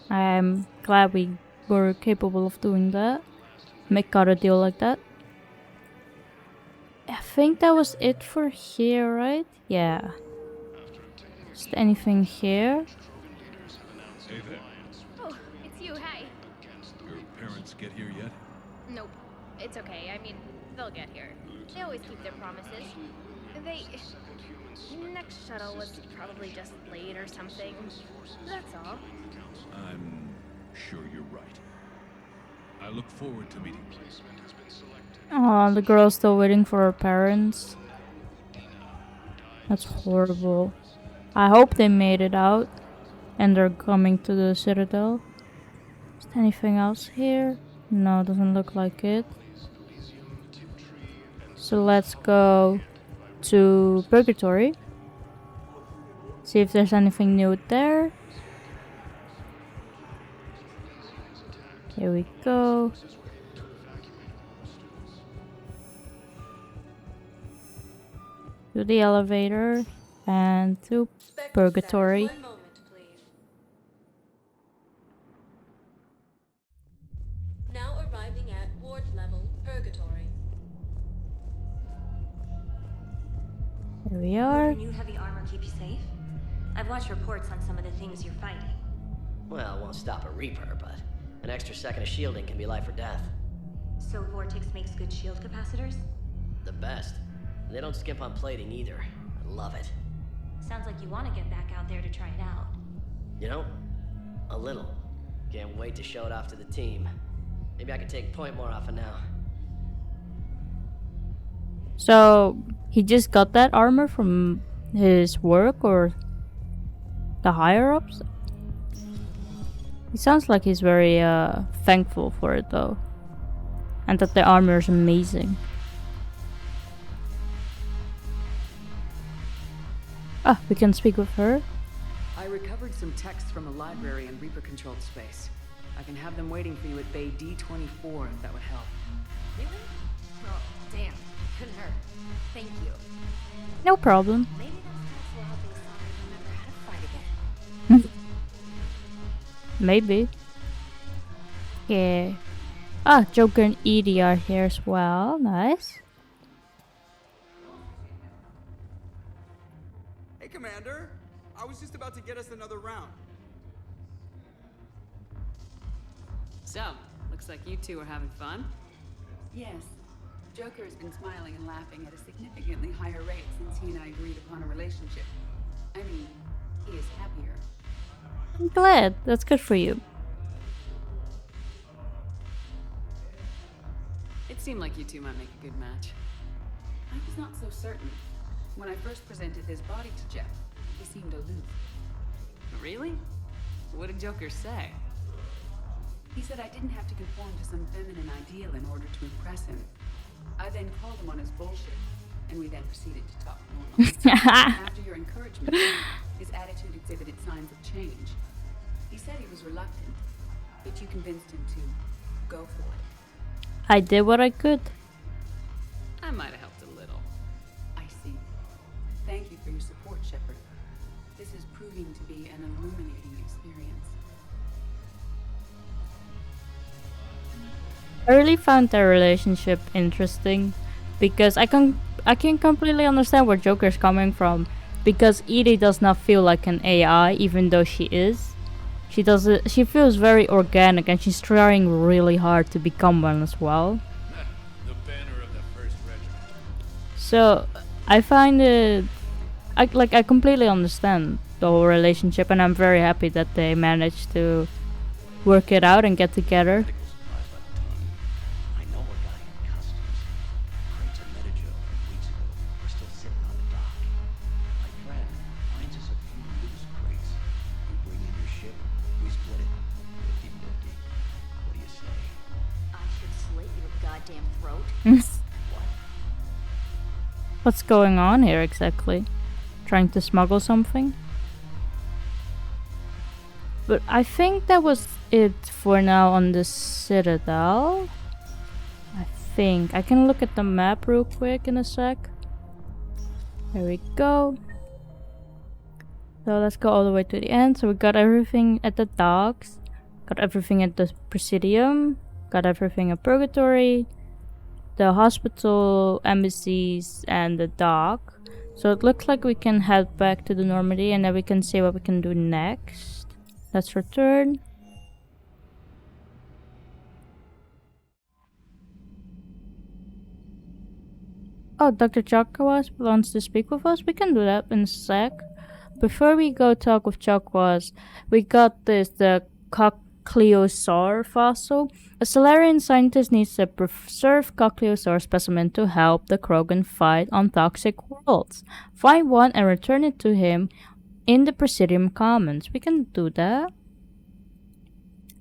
I'm glad we were capable of doing that. Make out a deal like that. I think that was it for here, right? Yeah. Is there anything here? Hey there. Oh, it's you, hi. Your parents get here yet? Nope, it's okay. I mean, they'll get here. They always keep their promises. Next shuttle was probably just late or something. That's all. I'm sure you're right. I look forward to meeting. Oh, the girl's still waiting for her parents. That's horrible. I hope they made it out and they're coming to the Citadel. Is there anything else here? No, doesn't look like it. So let's go to Purgatory. See if there's anything new there. Here we go. To the elevator and to Purgatory. One moment, please. Now arriving at ward level Purgatory. Here we are. Will your new heavy armor keep you safe? I've watched reports on some of the things you're fighting. Well, it won't stop a Reaper, but an extra second of shielding can be life or death. So Vortex makes good shield capacitors? The best. And they don't skimp on plating either. I love it. Sounds like you want to get back out there to try it out. You know, A little. Can't wait to show it off to the team. Maybe I could take point more off of now. So he just got that armor from his work or the higher ups? He sounds like he's very thankful for it though. And that the armor is amazing. Ah, we can speak with her. I recovered some texts from a library in Reaper-controlled space. I can have them waiting for you at Bay D24 if that would help. Really? Oh, damn. Couldn't hurt. Thank you. No problem. Maybe those texts will help Asari remember how to fight again. Maybe. Yeah. Ah, Joker and Edie are here as well. Nice. Hey, Commander. I was just about to get us another round. So, looks like you two are having fun. Yes. Joker has been smiling and laughing at a significantly higher rate since he and I agreed upon a relationship. I mean, he is happier. I'm glad. That's good for you. It seemed like you two might make a good match. I was not so certain. When I first presented his body to Jeff, he seemed aloof. Really? What did Joker say? He said I didn't have to conform to some feminine ideal in order to impress him. I then called him on his bullshit, and we then proceeded to talk normally. After your encouragement, his attitude exhibited signs of change. He said he was reluctant, but you convinced him to go for it. I did what I could. I might have helped a little. I see. Thank you for your support, Shepard. This is proving to be an illuminating experience. I really found their relationship interesting because I can completely understand where Joker's coming from, because Edie does not feel like an AI even though she is. She feels very organic and she's trying really hard to become one as well. The banner of the first regiment. So I find it I completely understand the whole relationship, and I'm very happy that they managed to work it out and get together. What's going on here exactly? Trying to smuggle something? But I think that was it for now on the Citadel. I think. I can look at the map real quick in a sec. There we go. So let's go all the way to the end. So we got everything at the docks. Got everything at the Presidium. Got everything at Purgatory. The hospital, embassies, and the dock. So it looks like we can head back to the Normandy and then we can see what we can do next. Let's return. Oh, Dr. Chakwas wants to speak with us. We can do that in a sec. Before we go talk with Chakwas, we got the Cochleosaur fossil. A Solarian scientist needs to preserve Cochleosaur specimen to help the Krogan fight on toxic worlds. Find one and return it to him in the Presidium Commons. We can do that.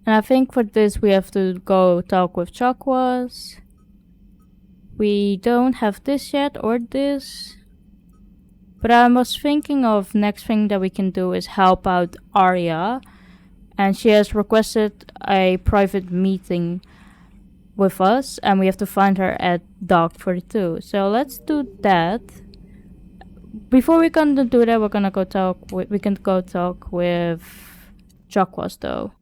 And I think for this we have to go talk with Chakwas. We don't have this yet or this. But I was thinking of next thing that we can do is help out Arya. And she has requested a private meeting with us, and we have to find her at Dock 42. So let's do that. Before we can do that, we can go talk with Chakwas though.